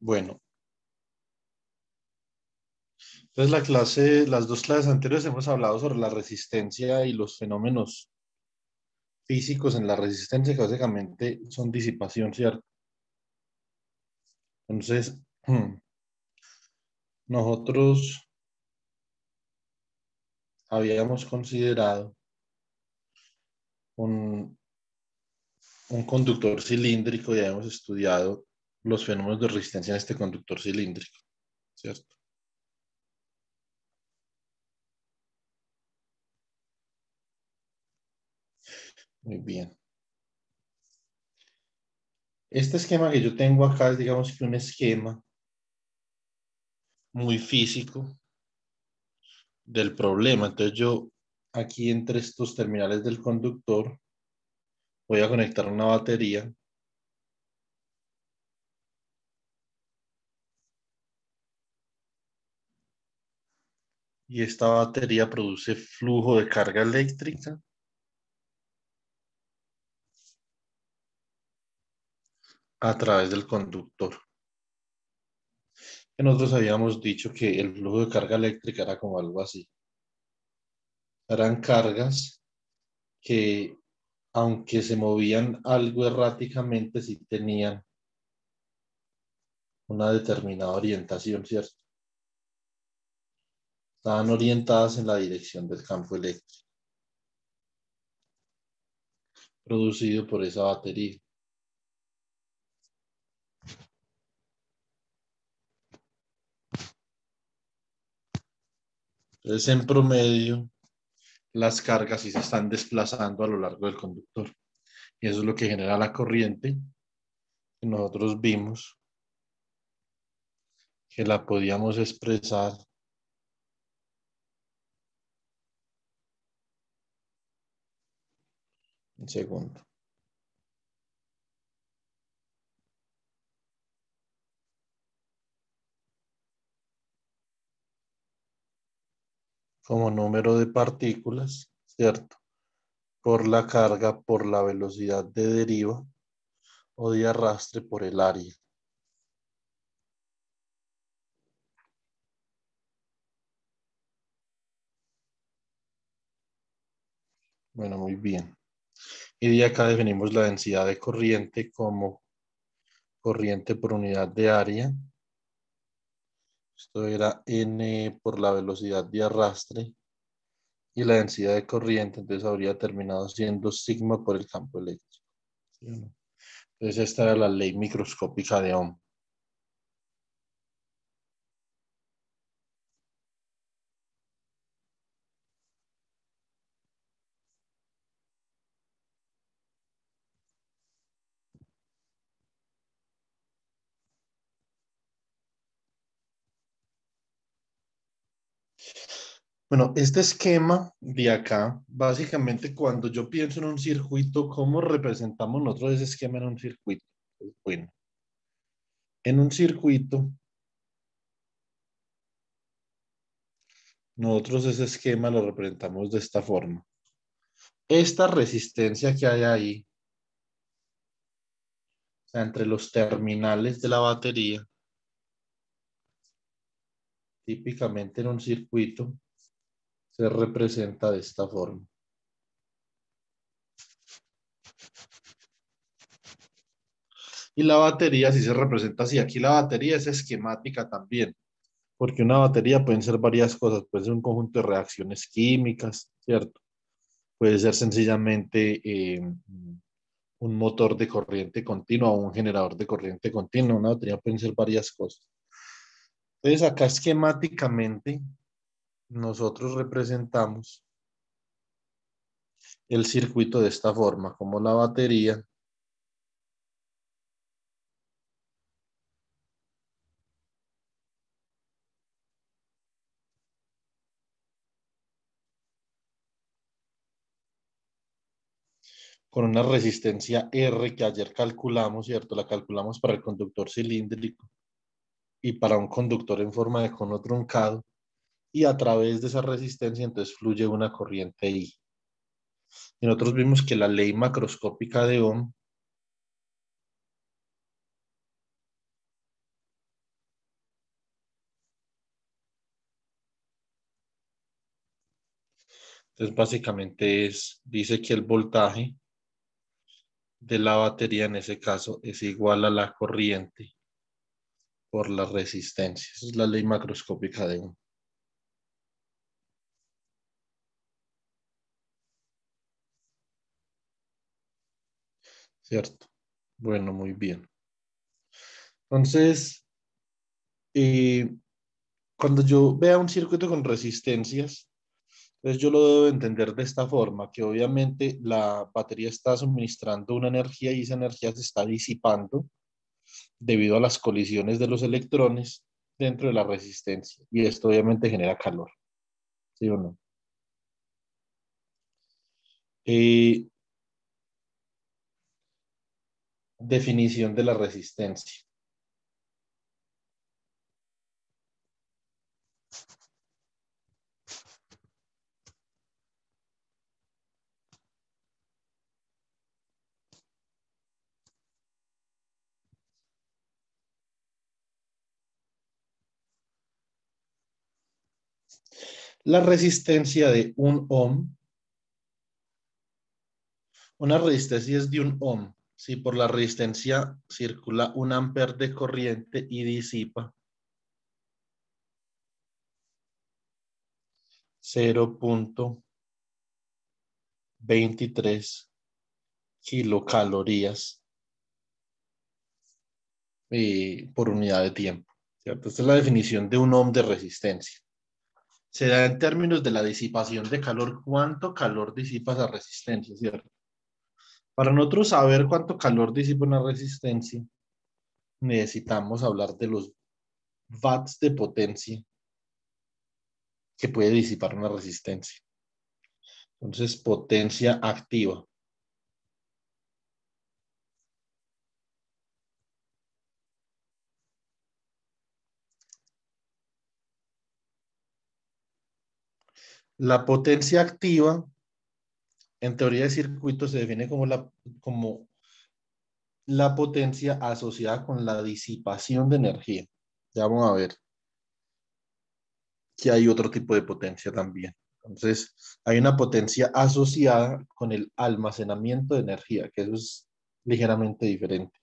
Bueno, entonces las dos clases anteriores hemos hablado sobre la resistencia y los fenómenos físicos en la resistencia, que básicamente son disipación, ¿cierto? Entonces, nosotros habíamos considerado un, un conductor cilíndrico y habíamos estudiado los fenómenos de resistencia en este conductor cilíndrico, ¿cierto? Muy bien. Este esquema que yo tengo acá es, digamos que un esquema muy físico del problema. Entonces yo aquí entre estos terminales del conductor voy a conectar una batería y esta batería produce flujo de carga eléctrica a través del conductor. Que nosotros habíamos dicho que el flujo de carga eléctrica era como algo así. Eran cargas que, aunque se movían algo erráticamente, sí tenían una determinada orientación, ¿cierto? Estaban orientadas en la dirección del campo eléctrico producido por esa batería. Entonces, en promedio, las cargas sí se están desplazando a lo largo del conductor. Y eso es lo que genera la corriente que nosotros vimos, que la podíamos expresar en segundo. Como número de partículas, ¿cierto? Por la carga, por la velocidad de deriva o de arrastre por el área. Bueno, muy bien. Y de acá definimos la densidad de corriente como corriente por unidad de área. Esto era N por la velocidad de arrastre y la densidad de corriente, entonces habría terminado siendo sigma por el campo eléctrico. ¿Sí o no? Entonces esta era la ley microscópica de Ohm. Bueno, este esquema de acá, básicamente cuando yo pienso en un circuito, ¿cómo representamos nosotros ese esquema en un circuito? Pues, bueno, en un circuito, nosotros ese esquema lo representamos de esta forma. Esta resistencia que hay ahí, o sea, entre los terminales de la batería, típicamente en un circuito, se representa de esta forma. Y la batería sí se representa así. Aquí la batería es esquemática también, porque una batería pueden ser varias cosas, puede ser un conjunto de reacciones químicas, ¿cierto? Puede ser sencillamente un motor de corriente continua o un generador de corriente continua. Una batería pueden ser varias cosas. Entonces acá esquemáticamente nosotros representamos el circuito de esta forma, como la batería con una resistencia R que ayer calculamos, ¿cierto? La calculamos para el conductor cilíndrico y para un conductor en forma de cono truncado, y a través de esa resistencia entonces fluye una corriente I. Y nosotros vimos que la ley macroscópica de Ohm Entonces, básicamente dice que el voltaje de la batería en ese caso es igual a la corriente por la resistencia. Esa es la ley macroscópica de Ohm. ¿Cierto? Bueno, muy bien. Entonces, eh, cuando yo vea un circuito con resistencias, entonces yo lo debo entender de esta forma, que obviamente la batería está suministrando una energía y esa energía se está disipando debido a las colisiones de los electrones dentro de la resistencia. Y esto obviamente genera calor, ¿sí o no? Eh, Definición de la resistencia. La resistencia de un ohm, una resistencia es de un ohm. Si por la resistencia circula un amper de corriente y disipa 0,23 kilocalorías por unidad de tiempo, ¿cierto? Esta es la definición de un ohm de resistencia. Se da en términos de la disipación de calor. ¿Cuánto calor disipa esa resistencia, cierto? Para nosotros saber cuánto calor disipa una resistencia, necesitamos hablar de los watts de potencia que puede disipar una resistencia. Entonces, potencia activa. La potencia activa, en teoría de circuitos, se define como la potencia asociada con la disipación de energía. Ya vamos a ver que hay otro tipo de potencia también. Entonces, hay una potencia asociada con el almacenamiento de energía, que eso es ligeramente diferente.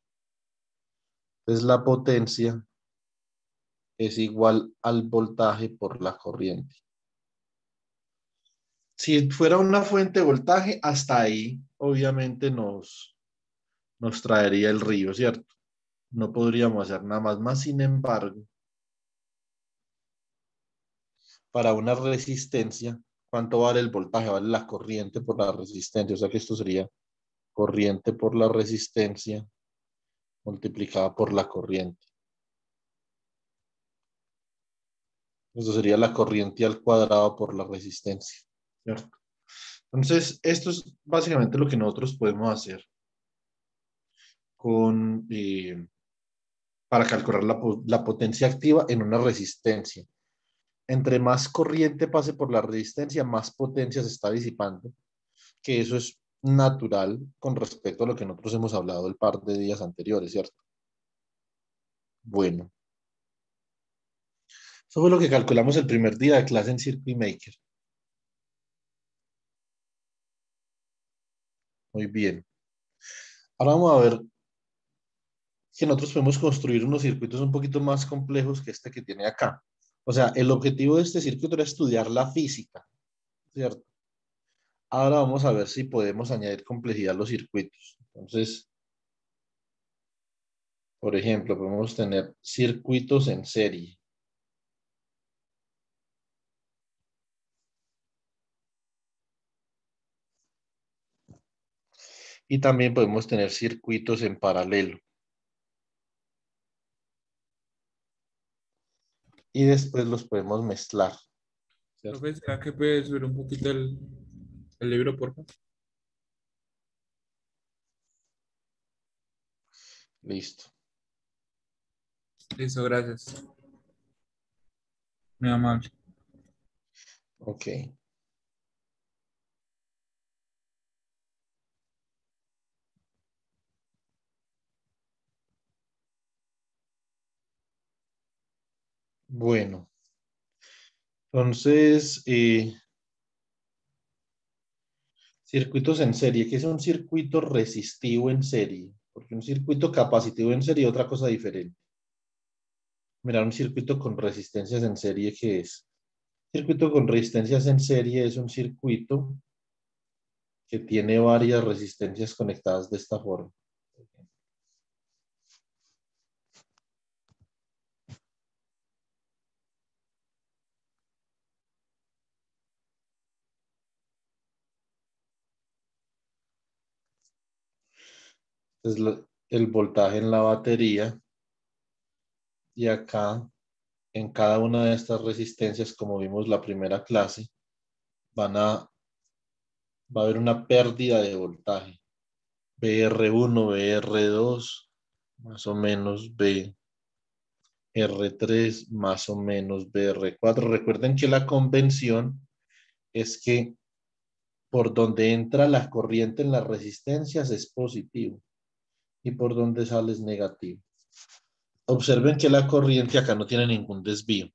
Entonces, la potencia es igual al voltaje por la corriente. Si fuera una fuente de voltaje, hasta ahí obviamente nos traería el río, ¿cierto? No podríamos hacer nada más. Más sin embargo, para una resistencia, ¿cuánto vale el voltaje? Vale la corriente por la resistencia. O sea que esto sería corriente por la resistencia multiplicada por la corriente. Eso sería la corriente al cuadrado por la resistencia, ¿cierto? Entonces, esto es básicamente lo que nosotros podemos hacer con, para calcular la potencia activa en una resistencia. Entre más corriente pase por la resistencia, más potencia se está disipando, que eso es natural con respecto a lo que nosotros hemos hablado el par de días anteriores, ¿cierto? Bueno, eso fue lo que calculamos el primer día de clase en Circuit Maker. Muy bien. Ahora vamos a ver que nosotros podemos construir unos circuitos un poquito más complejos que este que tiene acá. O sea, el objetivo de este circuito era estudiar la física, ¿cierto? Ahora vamos a ver si podemos añadir complejidad a los circuitos. Entonces, por ejemplo, podemos tener circuitos en serie. Y también podemos tener circuitos en paralelo. Y después los podemos mezclar, ¿cierto? Profe, ¿será que puede subir un poquito el libro, por favor? Listo. Listo, gracias. Muy amable. Ok. Bueno, entonces, Circuitos en serie. ¿Qué es un circuito resistivo en serie? Porque un circuito capacitivo en serie es otra cosa diferente. Mira, un circuito con resistencias en serie, ¿qué es? Circuito con resistencias en serie es un circuito que tiene varias resistencias conectadas de esta forma. Es el voltaje en la batería y acá en cada una de estas resistencias, como vimos la primera clase, va a haber una pérdida de voltaje. BR1, BR2, más o menos BR3, más o menos BR4. Recuerden que la convención es que por donde entra la corriente en las resistencias es positivo y por donde sale es negativo. Observen que la corriente acá no tiene ningún desvío.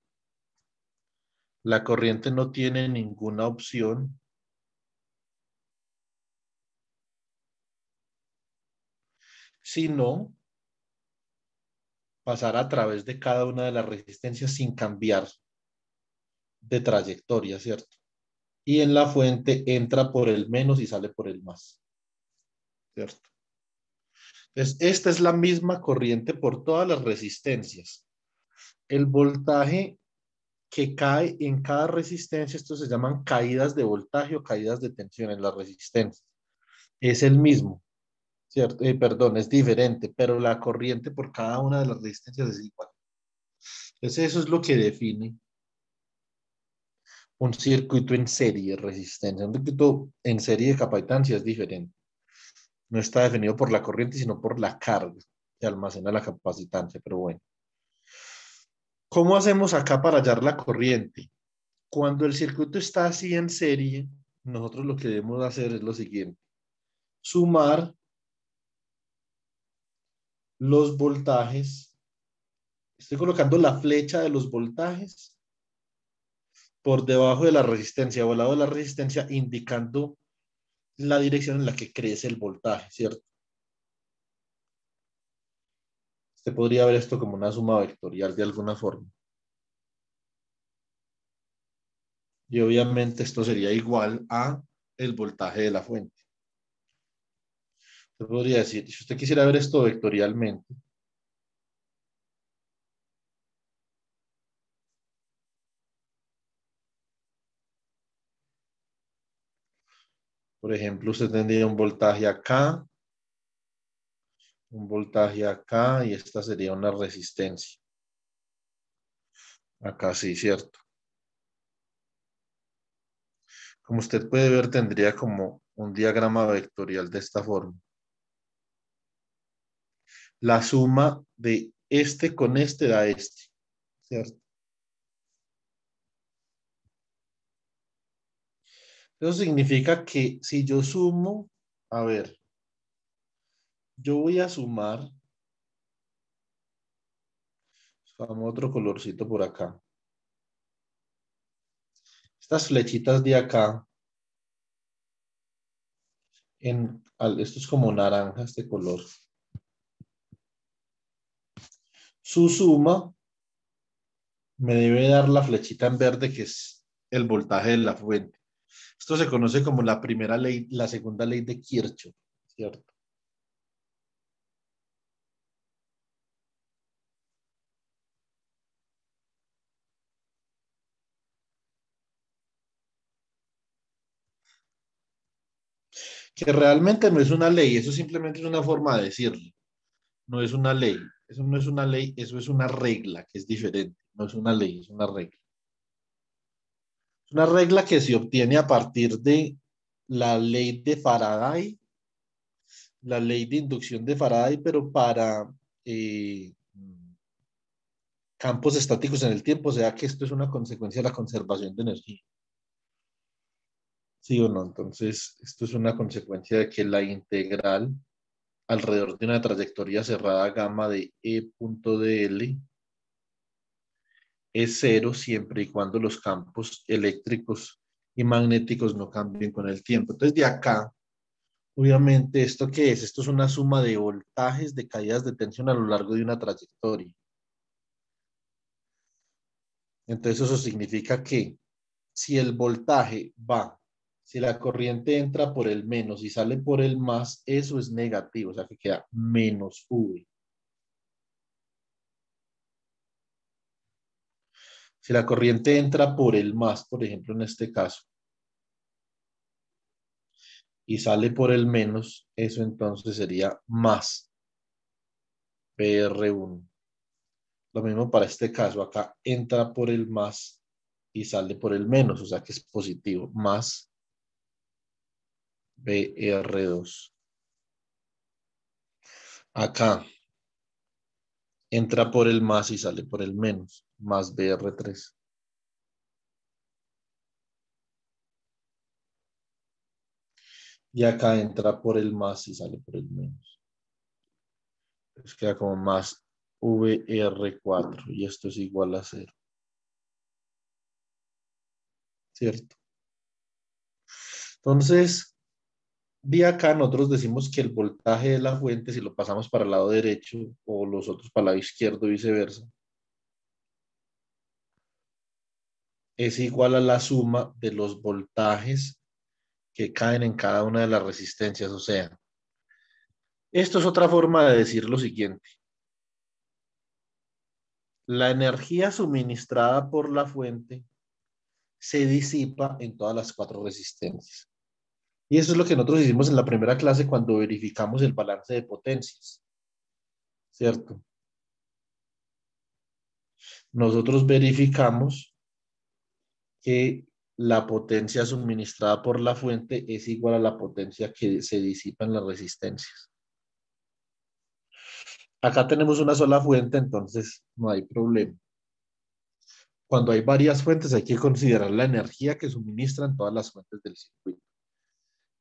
La corriente no tiene ninguna opción sino pasar a través de cada una de las resistencias sin cambiar de trayectoria, ¿cierto? Y en la fuente entra por el menos y sale por el más, ¿cierto? Entonces, esta es la misma corriente por todas las resistencias. El voltaje que cae en cada resistencia, esto se llaman caídas de voltaje o caídas de tensión en las resistencias. Es el mismo, ¿cierto? Perdón, es diferente, pero la corriente por cada una de las resistencias es igual. Entonces, eso es lo que define un circuito en serie de resistencia. Un circuito en serie de capacitancia es diferente. No está definido por la corriente, sino por la carga que almacena la capacitancia. Pero bueno, ¿cómo hacemos acá para hallar la corriente? Cuando el circuito está así en serie, nosotros lo que debemos hacer es lo siguiente: sumar los voltajes. Estoy colocando la flecha de los voltajes por debajo de la resistencia o al lado de la resistencia, indicando la dirección en la que crece el voltaje, ¿cierto? Usted podría ver esto como una suma vectorial de alguna forma. Y obviamente esto sería igual a el voltaje de la fuente. Usted podría decir, si usted quisiera ver esto vectorialmente, por ejemplo, usted tendría un voltaje acá, un voltaje acá y esta sería una resistencia. Acá sí, ¿cierto? Como usted puede ver, tendría como un diagrama vectorial de esta forma. La suma de este con este da este, ¿cierto? Eso significa que si yo sumo, a ver, yo voy a sumar, vamos otro colorcito por acá. Estas flechitas de acá, esto es como naranja, este color. Su suma me debe dar la flechita en verde, que es el voltaje de la fuente. Esto se conoce como la primera ley, la segunda ley de Kirchhoff, ¿cierto? Que realmente no es una ley, eso simplemente es una forma de decirlo. No es una ley, eso no es una ley, eso es una regla, que es diferente. No es una ley, es una regla. Es una regla que se obtiene a partir de la ley de Faraday, la ley de inducción de Faraday, pero para eh, campos estáticos en el tiempo, o sea que esto es una consecuencia de la conservación de energía. ¿Sí o no? Entonces, esto es una consecuencia de que la integral alrededor de una trayectoria cerrada gamma de E punto dl es cero siempre y cuando los campos eléctricos y magnéticos no cambien con el tiempo. Entonces, de acá, obviamente, ¿esto qué es? Esto es una suma de voltajes de caídas de tensión a lo largo de una trayectoria. Entonces, eso significa que si el voltaje va, si la corriente entra por el menos y sale por el más, eso es negativo, o sea que queda menos V. Si la corriente entra por el más, por ejemplo, en este caso, y sale por el menos, eso entonces sería más PR1. Lo mismo para este caso, acá entra por el más y sale por el menos, o sea que es positivo, más BR2. Acá entra por el más y sale por el menos, más BR3. Y acá entra por el más y sale por el menos. Entonces queda como más VR4 y esto es igual a 0. ¿Cierto? Entonces, de acá nosotros decimos que el voltaje de la fuente, si lo pasamos para el lado derecho o los otros para el lado izquierdo y viceversa, es igual a la suma de los voltajes que caen en cada una de las resistencias. O sea, esto es otra forma de decir lo siguiente. La energía suministrada por la fuente se disipa en todas las cuatro resistencias. Y eso es lo que nosotros hicimos en la primera clase cuando verificamos el balance de potencias, ¿cierto? Nosotros verificamos que la potencia suministrada por la fuente es igual a la potencia que se disipa en las resistencias. Acá tenemos una sola fuente, entonces no hay problema. Cuando hay varias fuentes hay que considerar la energía que suministran todas las fuentes del circuito.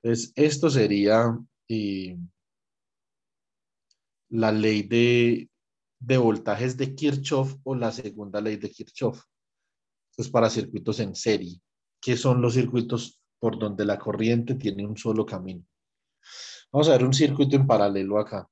Entonces, esto sería la ley de voltajes de Kirchhoff o la segunda ley de Kirchhoff. Esto es para circuitos en serie, que son los circuitos por donde la corriente tiene un solo camino. Vamos a ver un circuito en paralelo acá.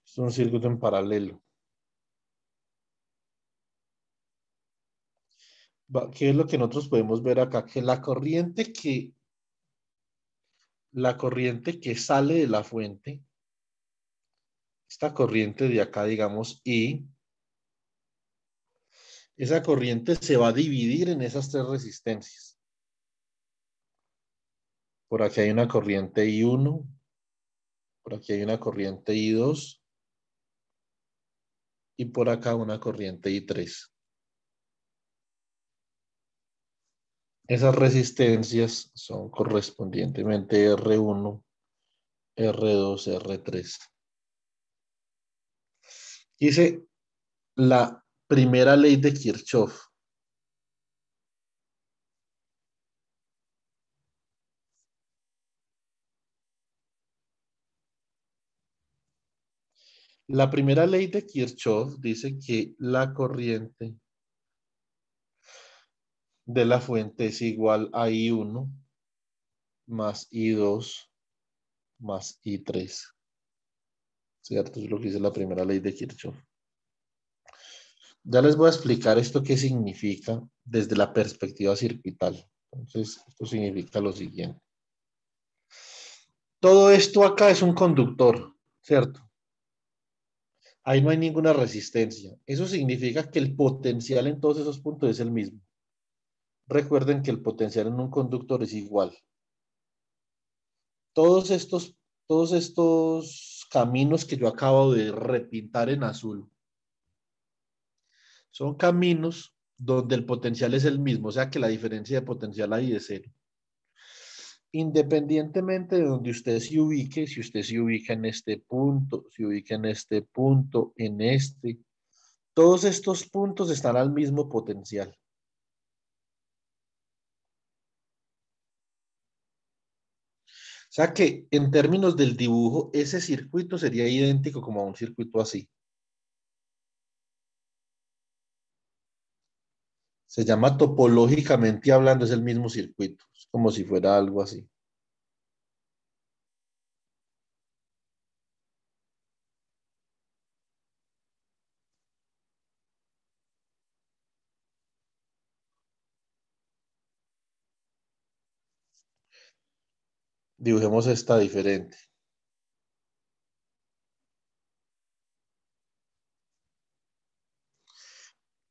Es un circuito en paralelo. ¿Qué es lo que nosotros podemos ver acá? Que la corriente que sale de la fuente, esta corriente de acá, digamos, I, esa corriente se va a dividir en esas tres resistencias. Por aquí hay una corriente I1, por aquí hay una corriente I2 y por acá una corriente I3. Esas resistencias son correspondientemente R1, R2, R3. Dice la primera ley de Kirchhoff. La primera ley de Kirchhoff dice que la corriente de la fuente es igual a I1 más I2 más I3. ¿Cierto? Es lo que dice la primera ley de Kirchhoff. Ya les voy a explicar esto qué significa desde la perspectiva circuital. Entonces, esto significa lo siguiente. Todo esto acá es un conductor, ¿cierto? Ahí no hay ninguna resistencia. Eso significa que el potencial en todos esos puntos es el mismo. Recuerden que el potencial en un conductor es igual. Todos estos caminos que yo acabo de repintar en azul son caminos donde el potencial es el mismo, o sea que la diferencia de potencial ahí es cero. Independientemente de donde usted se ubique, si usted se ubica en este punto, se ubica en este punto, en este, todos estos puntos están al mismo potencial. O sea que en términos del dibujo, ese circuito sería idéntico como a un circuito así. Se llama topológicamente hablando, es el mismo circuito. Es como si fuera algo así. Dibujemos esta diferente.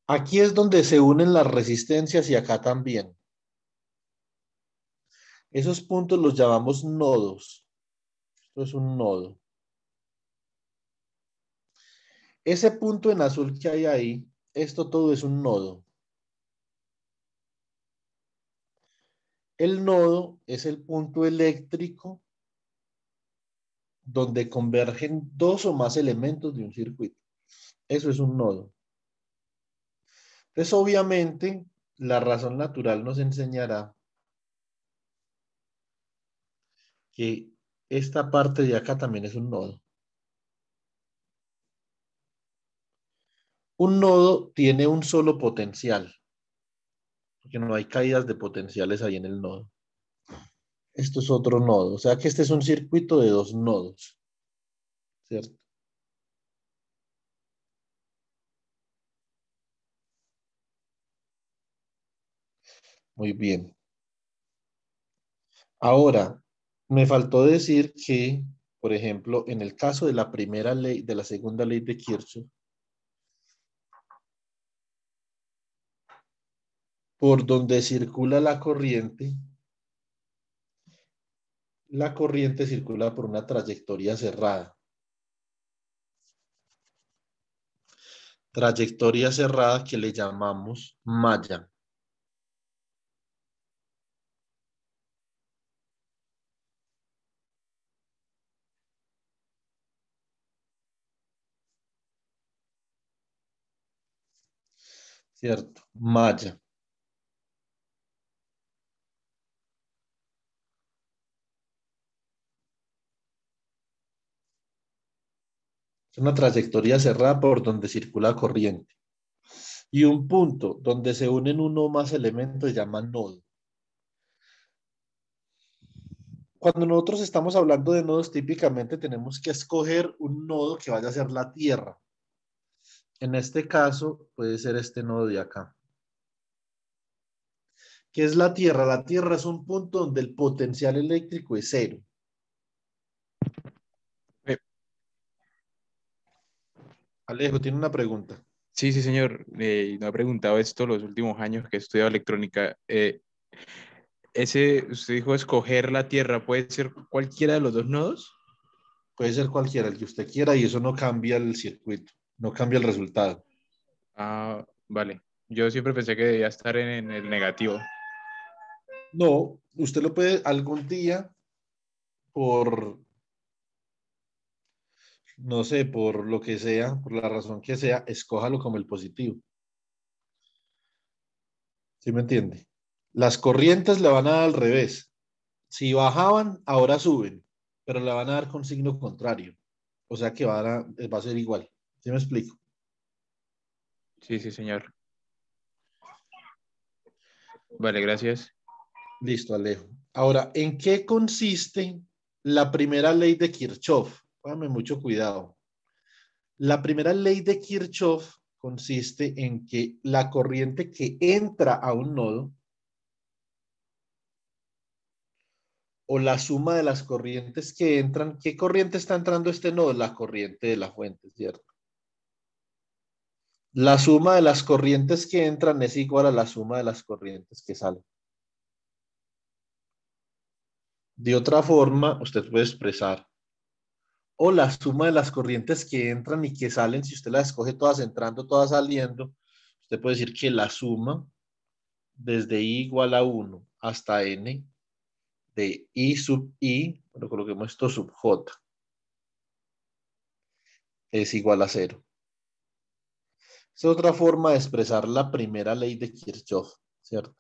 Aquí es donde se unen las resistencias y acá también. Esos puntos los llamamos nodos. Esto es un nodo. Ese punto en azul que hay ahí, esto todo es un nodo. El nodo es el punto eléctrico donde convergen dos o más elementos de un circuito. Eso es un nodo. Entonces, obviamente, la razón natural nos enseñará que esta parte de acá también es un nodo. Un nodo tiene un solo potencial, porque no hay caídas de potenciales ahí en el nodo. Esto es otro nodo, o sea que este es un circuito de dos nodos, ¿cierto? Muy bien. Ahora, me faltó decir que, por ejemplo, en el caso de la primera ley, de la segunda ley de Kirchhoff, por donde circula la corriente circula por una trayectoria cerrada. Trayectoria cerrada que le llamamos malla. ¿Cierto? Malla. Es una trayectoria cerrada por donde circula corriente. Y un punto donde se unen uno o más elementos se llama nodo. Cuando nosotros estamos hablando de nodos, típicamente tenemos que escoger un nodo que vaya a ser la Tierra. En este caso, puede ser este nodo de acá. ¿Qué es la Tierra? La Tierra es un punto donde el potencial eléctrico es cero. Eh, Alejo, tiene una pregunta. sí, sí, señor. Me ha preguntado esto los últimos años que he estudiado electrónica. Usted dijo escoger la Tierra, ¿puede ser cualquiera de los dos nodos? Puede ser cualquiera, el que usted quiera, y eso no cambia el circuito, no cambia el resultado. Ah, vale. Yo siempre pensé que debía estar en el negativo. No, usted lo puede algún día por, no sé, por lo que sea, por la razón que sea, escójalo como el positivo. ¿Sí me entiende? Las corrientes le van a dar al revés. Si bajaban, ahora suben, pero le van a dar con signo contrario. O sea que va a ser igual. ¿Sí me explico? Sí, sí, señor. Vale, gracias. Listo, Alejo. Ahora, ¿en qué consiste la primera ley de Kirchhoff? Póngame mucho cuidado. La primera ley de Kirchhoff consiste en que la corriente que entra a un nodo o la suma de las corrientes que entran, ¿qué corriente está entrando a este nodo? La corriente de la fuente, ¿cierto? La suma de las corrientes que entran es igual a la suma de las corrientes que salen. De otra forma, usted puede expresar o la suma de las corrientes que entran y que salen, si usted las escoge todas entrando, todas saliendo, usted puede decir que la suma desde I igual a 1 hasta N de I sub I, bueno, coloquemos esto sub J, es igual a 0. Es otra forma de expresar la primera ley de Kirchhoff, ¿cierto?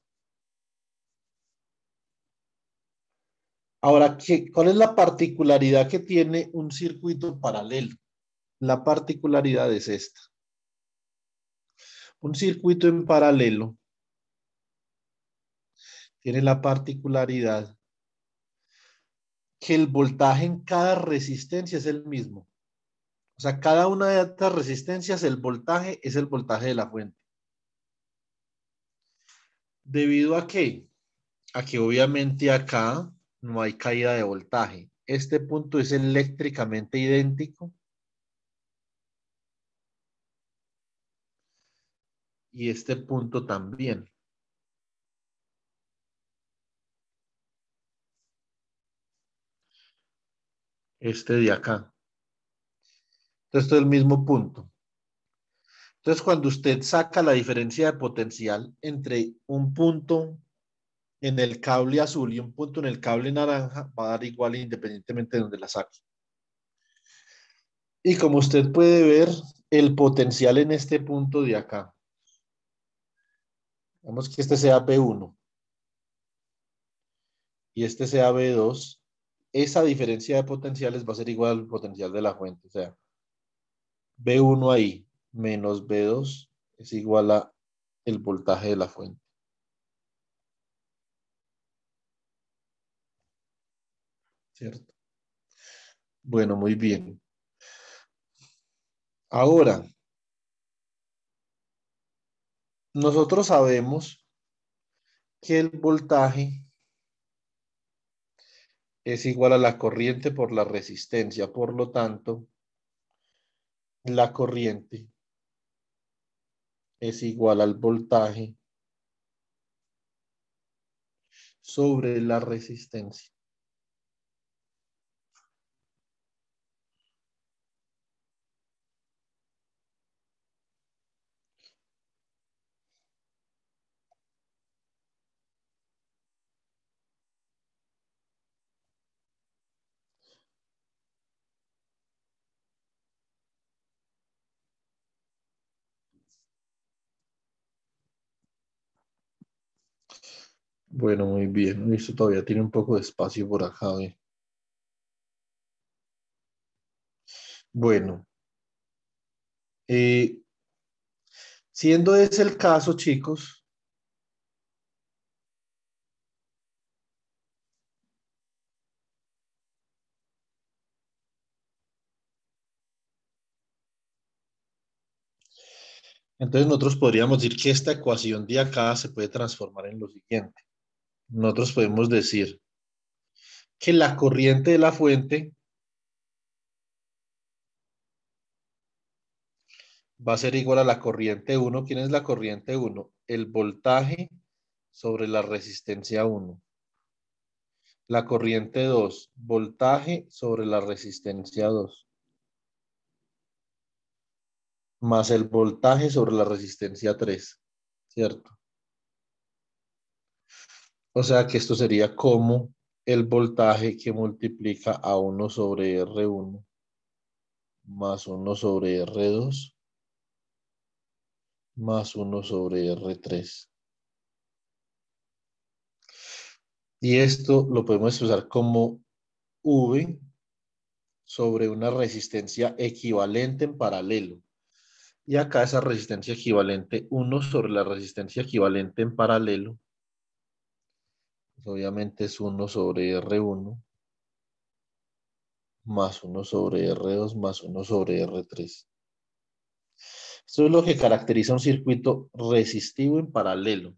Ahora, ¿cuál es la particularidad que tiene un circuito paralelo? La particularidad es esta. Un circuito en paralelo tiene la particularidad que el voltaje en cada resistencia es el mismo. O sea, cada una de estas resistencias, el voltaje es el voltaje de la fuente. ¿Debido a qué? A que obviamente acá no hay caída de voltaje. Este punto es eléctricamente idéntico y este punto también. Este de acá. Entonces, esto es el mismo punto. Entonces, cuando usted saca la diferencia de potencial entre un punto en el cable azul y un punto en el cable naranja, va a dar igual independientemente de donde la saque. Y como usted puede ver, el potencial en este punto de acá. Vamos que este sea B1 y este sea B2. Esa diferencia de potenciales va a ser igual al potencial de la fuente. O sea, B1 ahí menos B2 es igual a el voltaje de la fuente. ¿Cierto? Bueno, muy bien. Ahora, nosotros sabemos que el voltaje es igual a la corriente por la resistencia. Por lo tanto, la corriente es igual al voltaje sobre la resistencia. Bueno, muy bien. Esto todavía tiene un poco de espacio por acá. ¿Ve? Bueno, eh, siendo ese el caso, chicos, entonces nosotros podríamos decir que esta ecuación de acá se puede transformar en lo siguiente. Nosotros podemos decir que la corriente de la fuente va a ser igual a la corriente 1. ¿Quién es la corriente 1? El voltaje sobre la resistencia 1. La corriente 2, voltaje sobre la resistencia 2, más el voltaje sobre la resistencia 3, ¿cierto? O sea que esto sería como el voltaje que multiplica a 1 sobre R1 más 1 sobre R2 más 1 sobre R3. Y esto lo podemos usar como V sobre una resistencia equivalente en paralelo. Y acá esa resistencia equivalente, 1 sobre la resistencia equivalente en paralelo, pues obviamente es 1 sobre R1 más 1 sobre R2 más 1 sobre R3. Esto es lo que caracteriza un circuito resistivo en paralelo,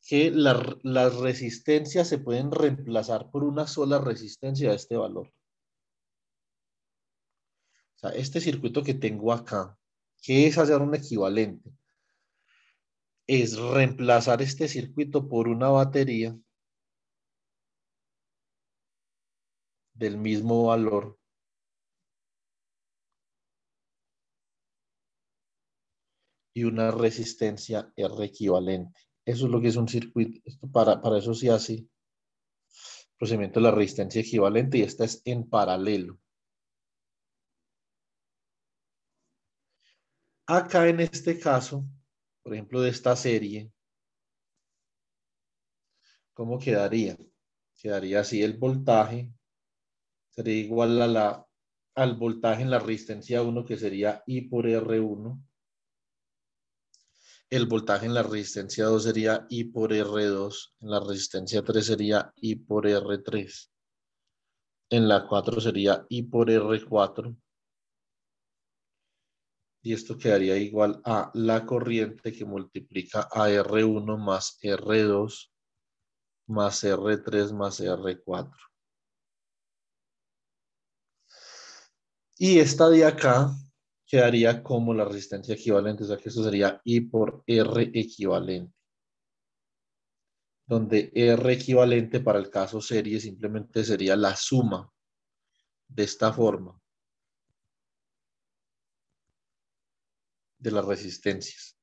que las resistencias se pueden reemplazar por una sola resistencia de este valor. O sea, este circuito que tengo acá, que es hallar un equivalente, es reemplazar este circuito por una batería del mismo valor y una resistencia R equivalente. Eso es lo que es un circuito. Esto para eso se hace el procedimiento de la resistencia equivalente y esta es en paralelo. Acá en este caso, por ejemplo, de esta serie, ¿cómo quedaría? Quedaría así: el voltaje sería igual al voltaje en la resistencia 1, que sería I por R1. El voltaje en la resistencia 2 sería I por R2. En la resistencia 3 sería I por R3. En la 4 sería I por R4. Y esto quedaría igual a la corriente que multiplica a R1 más R2 más R3 más R4. Y esta de acá quedaría como la resistencia equivalente, o sea que esto sería I por R equivalente, donde R equivalente para el caso serie simplemente sería la suma de esta forma de las resistencias.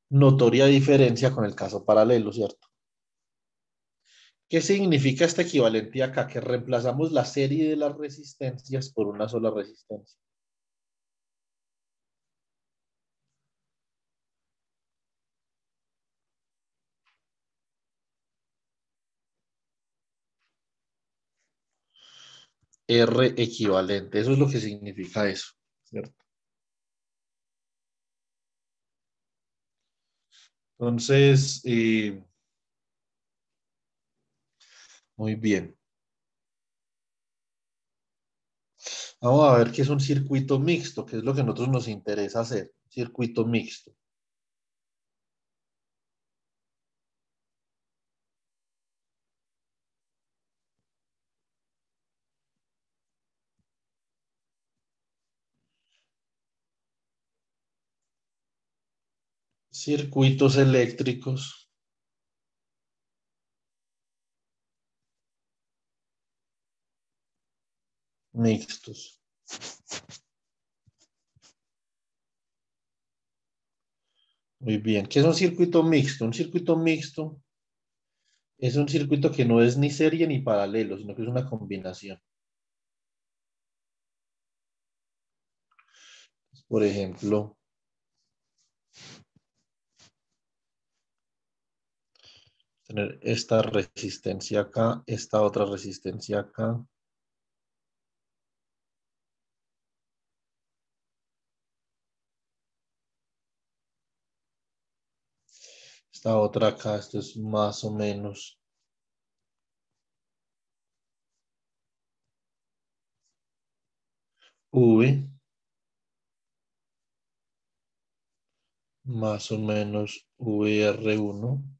Notoria diferencia con el caso paralelo, ¿cierto? ¿Qué significa este equivalente acá? Que reemplazamos la serie de las resistencias por una sola resistencia. R equivalente, eso es lo que significa eso, ¿cierto? Entonces, muy bien. Vamos a ver qué es un circuito mixto, que es lo que a nosotros nos interesa hacer. Circuito mixto. Circuitos eléctricos mixtos. Muy bien. ¿Qué es un circuito mixto? Un circuito mixto es un circuito que no es ni serie ni paralelo, sino que es una combinación. Por ejemplo, tener esta resistencia acá, esta otra resistencia acá. Esta otra acá, esto es más o menos V, más o menos VR1.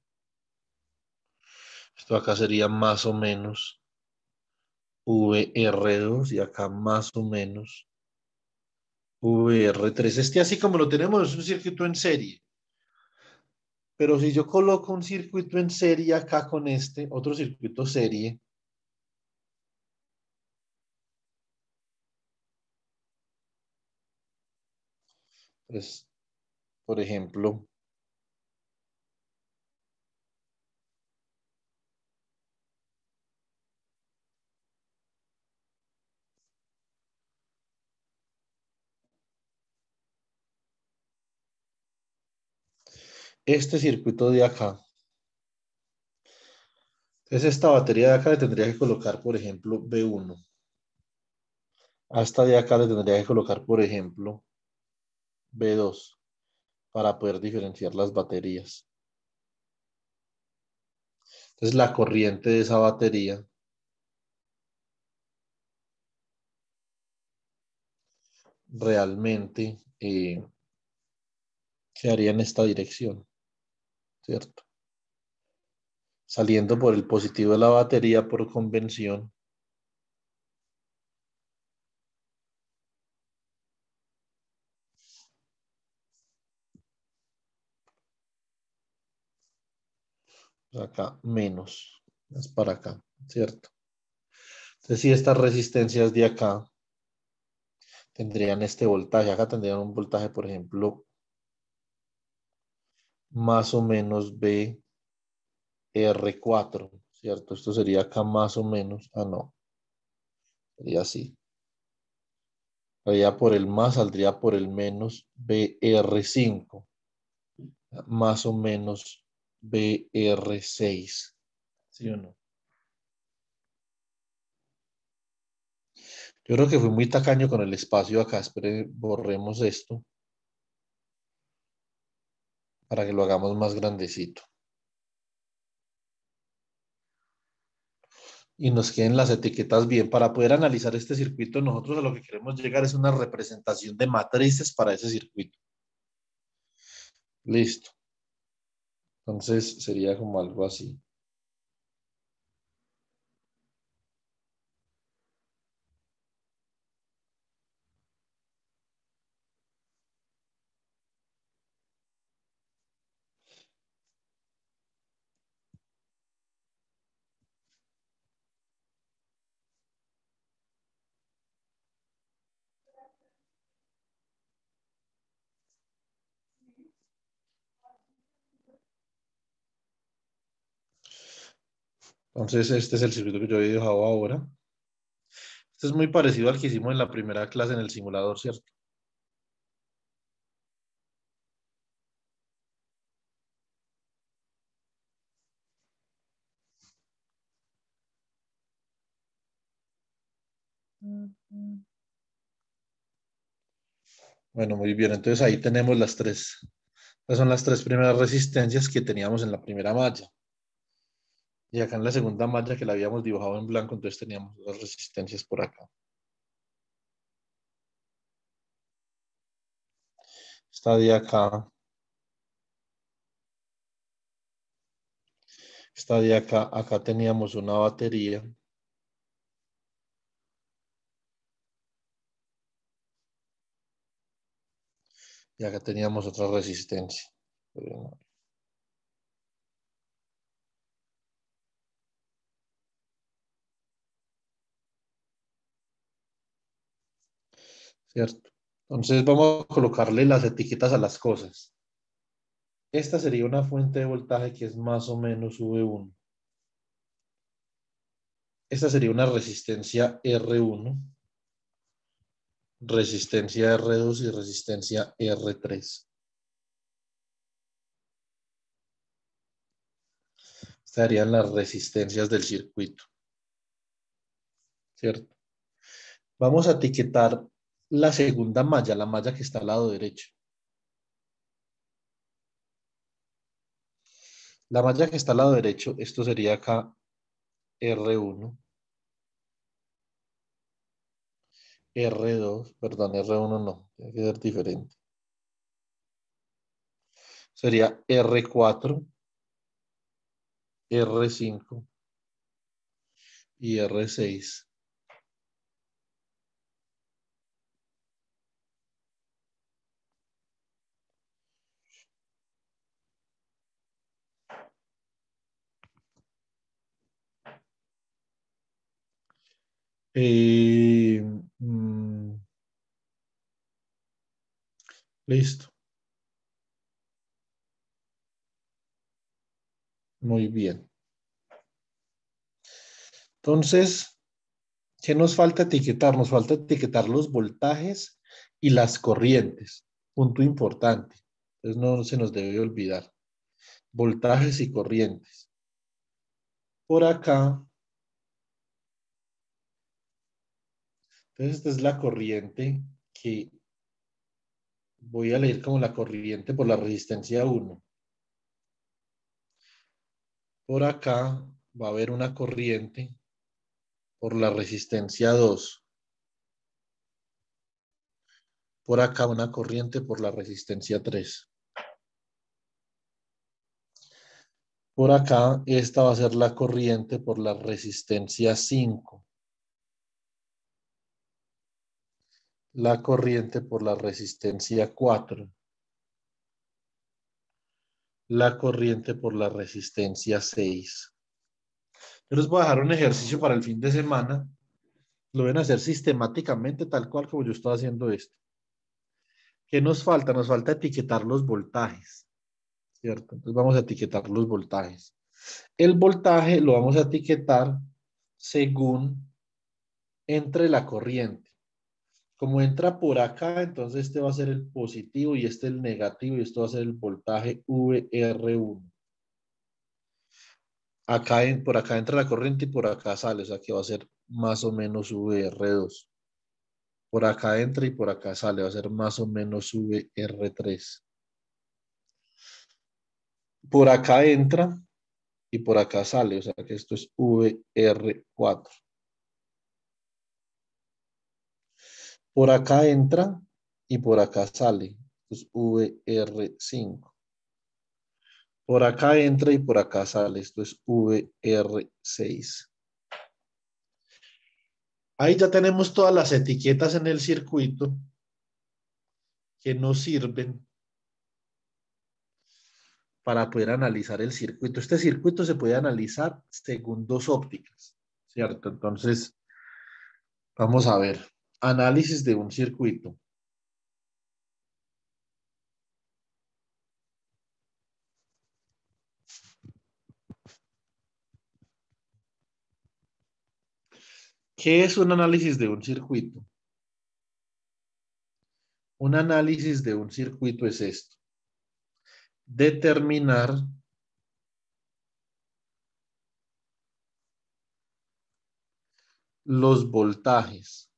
Esto acá sería más o menos VR2 y acá más o menos VR3. Este así como lo tenemos es un circuito en serie. Pero si yo coloco un circuito en serie acá con este, otro circuito serie, pues, por ejemplo, este circuito de acá. Entonces esta batería de acá le tendría que colocar, por ejemplo, B1. A esta de acá le tendría que colocar, por ejemplo, B2 para poder diferenciar las baterías. Entonces la corriente de esa batería realmente quedaría en esta dirección, ¿cierto? Saliendo por el positivo de la batería por convención. Acá menos, es para acá, ¿cierto? Entonces si estas resistencias de acá tendrían este voltaje, acá tendrían un voltaje, por ejemplo, más o menos BR4, ¿cierto? Esto sería acá más o menos, no, sería así. Allá por el más saldría por el menos BR5, más o menos BR6, ¿sí o no? Yo creo que fui muy tacaño con el espacio acá. Espere, borremos esto para que lo hagamos más grandecito. Y nos queden las etiquetas bien. Para poder analizar este circuito, nosotros a lo que queremos llegar es una representación de matrices para ese circuito. Listo. Entonces sería como algo así. Entonces este es el circuito que yo he dibujado ahora. Este es muy parecido al que hicimos en la primera clase en el simulador, ¿cierto? Bueno, muy bien. Entonces ahí tenemos las tres. Estas son las tres primeras resistencias que teníamos en la primera malla. Y acá en la segunda malla que la habíamos dibujado en blanco, entonces teníamos las resistencias por acá. Esta de acá. Esta de acá. Acá teníamos una batería. Y acá teníamos otra resistencia. ¿Cierto? Entonces vamos a colocarle las etiquetas a las cosas. Esta sería una fuente de voltaje que es más o menos V1. Esta sería una resistencia R1, resistencia R2 y resistencia R3. Estas serían las resistencias del circuito, ¿cierto? Vamos a etiquetar la segunda malla, la malla que está al lado derecho. La malla que está al lado derecho, esto sería acá R1, R2, perdón, R1 no, tiene que ser diferente. Sería R4, R5 y R6. Eh, mm, listo. Muy bien. Entonces, ¿qué nos falta etiquetar? Nos falta etiquetar los voltajes y las corrientes. Punto importante. Entonces no se nos debe olvidar. Voltajes y corrientes. Por acá, entonces esta es la corriente que voy a leer como la corriente por la resistencia 1. Por acá va a haber una corriente por la resistencia 2. Por acá una corriente por la resistencia 3. Por acá esta va a ser la corriente por la resistencia 5. La corriente por la resistencia 4. La corriente por la resistencia 6. Yo les voy a dejar un ejercicio para el fin de semana. Lo van a hacer sistemáticamente tal cual como yo estoy haciendo esto. ¿Qué nos falta? Nos falta etiquetar los voltajes, ¿cierto? Entonces vamos a etiquetar los voltajes. El voltaje lo vamos a etiquetar según entre la corriente. Como entra por acá, entonces este va a ser el positivo y este el negativo y esto va a ser el voltaje VR1. Acá por acá entra la corriente y por acá sale, o sea que va a ser más o menos VR2. Por acá entra y por acá sale, va a ser más o menos VR3. Por acá entra y por acá sale, o sea que esto es VR4. Por acá entra y por acá sale, esto es VR5. Por acá entra y por acá sale, esto es VR6. Ahí ya tenemos todas las etiquetas en el circuito que nos sirven para poder analizar el circuito. Este circuito se puede analizar según dos ópticas, ¿cierto? Entonces, vamos a ver. Análisis de un circuito. ¿Qué es un análisis de un circuito? Un análisis de un circuito es esto. Determinar los voltajes,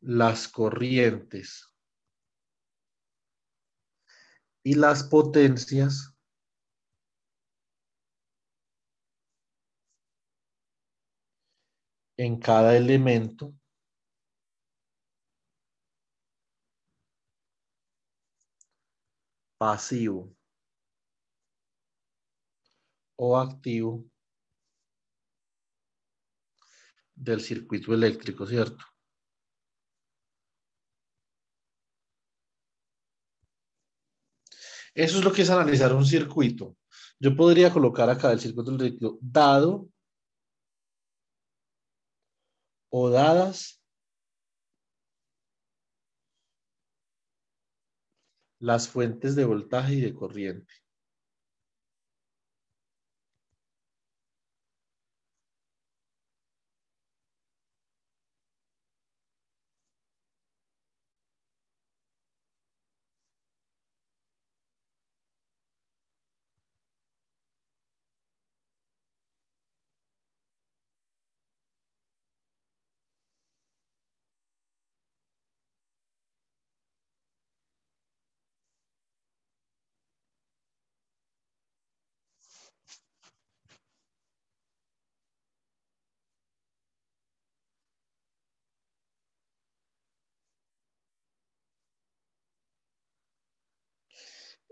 las corrientes y las potencias en cada elemento pasivo o activo del circuito eléctrico, ¿cierto? Eso es lo que es analizar un circuito. Yo podría colocar acá el circuito eléctrico dado o dadas las fuentes de voltaje y de corriente.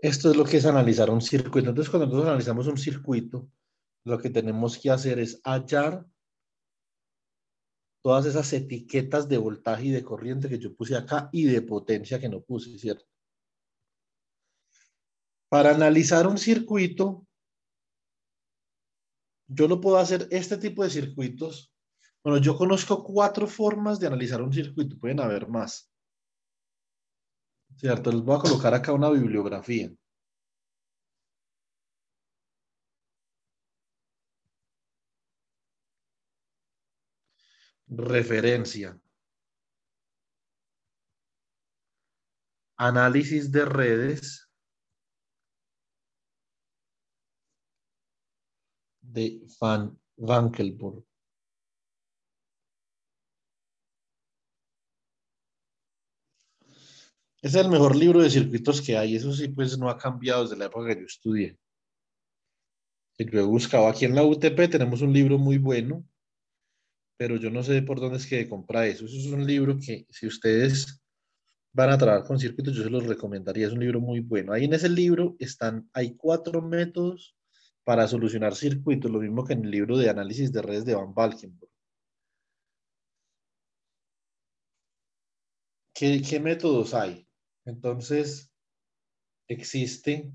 Esto es lo que es analizar un circuito. Entonces, cuando nosotros analizamos un circuito, lo que tenemos que hacer es hallar todas esas etiquetas de voltaje y de corriente que yo puse acá y de potencia que no puse, ¿cierto? Para analizar un circuito, yo lo puedo hacer este tipo de circuitos. Bueno, yo conozco 4 formas de analizar un circuito, pueden haber más, ¿cierto? Les voy a colocar acá una bibliografía. Referencia. Análisis de redes de Van Valkenburg. Es el mejor libro de circuitos que hay. Eso sí, pues no ha cambiado desde la época que yo estudié. Que yo he buscado aquí en la UTP, tenemos un libro muy bueno, pero yo no sé por dónde es que compra eso. Eso es un libro que si ustedes van a trabajar con circuitos, yo se los recomendaría. Es un libro muy bueno. Ahí en ese libro hay 4 métodos para solucionar circuitos, lo mismo que en el libro de análisis de redes de Van Valkenburg. ¿Qué métodos hay? Entonces, existe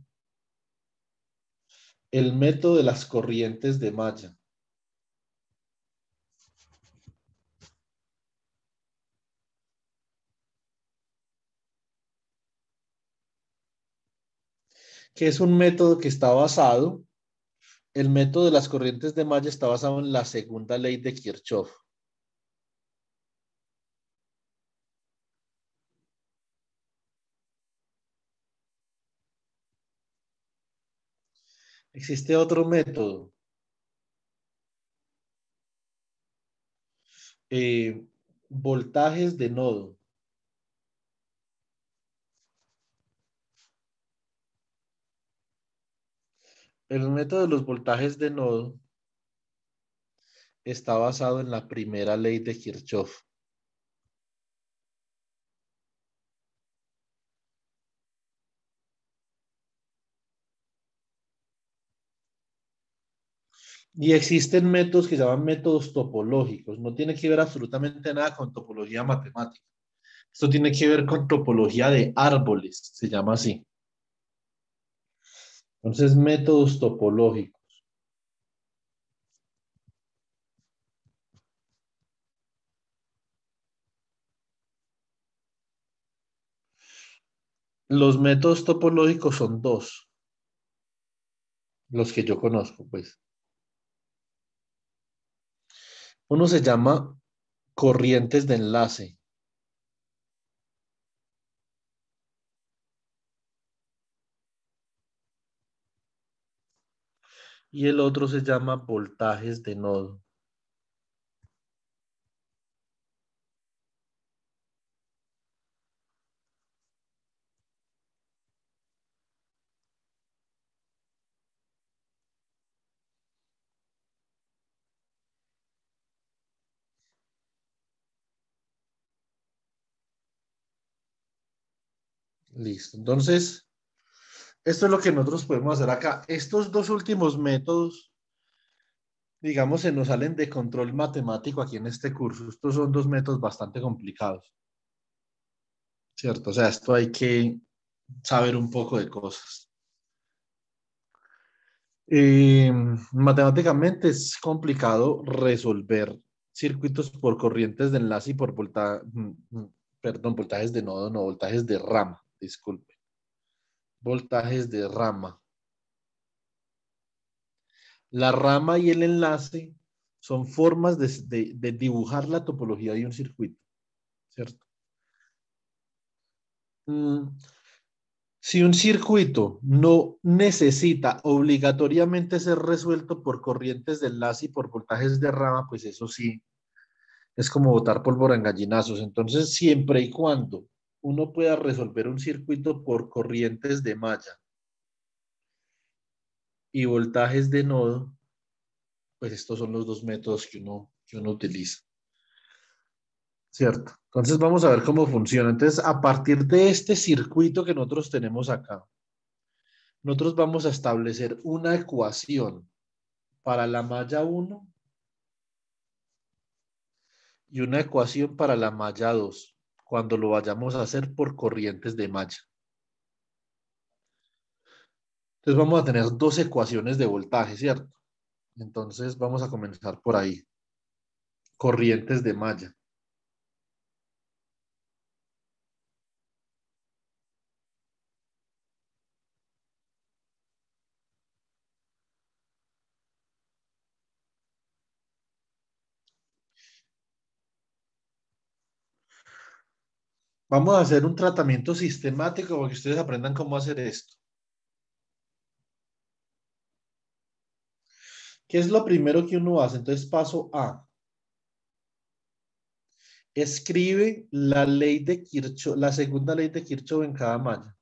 el método de las corrientes de malla. que es un método que está basado, el método de las corrientes de malla está basado en la segunda ley de Kirchhoff. Existe otro método, voltajes de nodo. El método de los voltajes de nodo está basado en la primera ley de Kirchhoff. Y existen métodos que se llaman métodos topológicos. No tiene que ver absolutamente nada con topología matemática. Esto tiene que ver con topología de árboles, se llama así. Entonces, métodos topológicos. Los métodos topológicos son dos, los que yo conozco, pues. Uno se llama corrientes de enlace. Y el otro se llama voltajes de nodo. Listo. Entonces, esto es lo que nosotros podemos hacer acá. Estos dos últimos métodos, digamos, se nos salen de control matemático aquí en este curso. Estos son dos métodos bastante complicados, ¿cierto? O sea, esto hay que saber un poco de cosas. Matemáticamente es complicado resolver circuitos por corrientes de enlace y por perdón, voltajes de nodo, no, voltajes de rama, disculpe. Voltajes de rama. La rama y el enlace son formas de dibujar la topología de un circuito, ¿cierto? Si un circuito no necesita obligatoriamente ser resuelto por corrientes de enlace y por voltajes de rama, pues eso sí, es como botar pólvora en gallinazos. Entonces, siempre y cuando uno pueda resolver un circuito por corrientes de malla y voltajes de nodo, pues estos son los dos métodos que uno utiliza. ¿Cierto? Entonces vamos a ver cómo funciona. Entonces, a partir de este circuito que nosotros tenemos acá, nosotros vamos a establecer una ecuación para la malla 1 y una ecuación para la malla 2 cuando lo vayamos a hacer por corrientes de malla. Entonces vamos a tener dos ecuaciones de voltaje, ¿cierto? Entonces vamos a comenzar por ahí. Corrientes de malla. Vamos a hacer un tratamiento sistemático para que ustedes aprendan cómo hacer esto. ¿Qué es lo primero que uno hace? Entonces, paso A. Escribe la ley de Kirchhoff, la segunda ley de Kirchhoff en cada malla.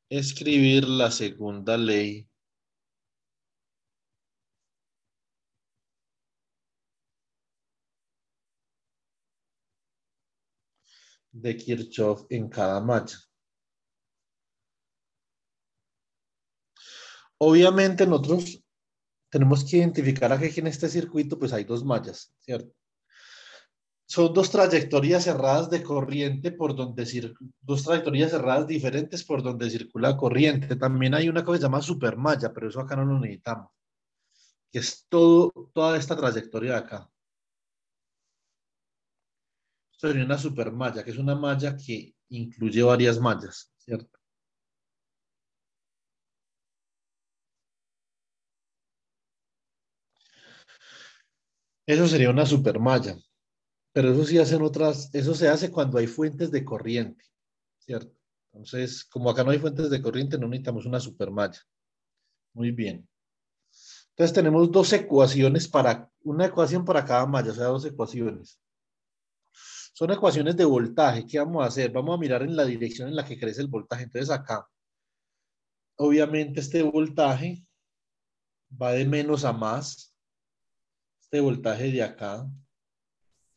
Escribir la segunda ley de Kirchhoff en cada malla. Obviamente nosotros tenemos que identificar aquí en este circuito pues hay dos mallas, ¿cierto? Son dos trayectorias cerradas de corriente por donde dos trayectorias cerradas diferentes por donde circula corriente. También hay una cosa que se llama supermalla, pero eso acá no lo necesitamos, que es toda esta trayectoria de acá. sería una supermalla, que es una malla que incluye varias mallas, ¿cierto? Eso sería una supermalla, pero eso sí hacen otras, eso se hace cuando hay fuentes de corriente, ¿cierto? Entonces, como acá no hay fuentes de corriente, no necesitamos una supermalla. Muy bien. Entonces tenemos dos ecuaciones para, una ecuación para cada malla, o sea, dos ecuaciones. Son ecuaciones de voltaje. ¿Qué vamos a hacer? Vamos a mirar en la dirección en la que crece el voltaje. Entonces acá, obviamente este voltaje va de menos a más. Este voltaje de acá.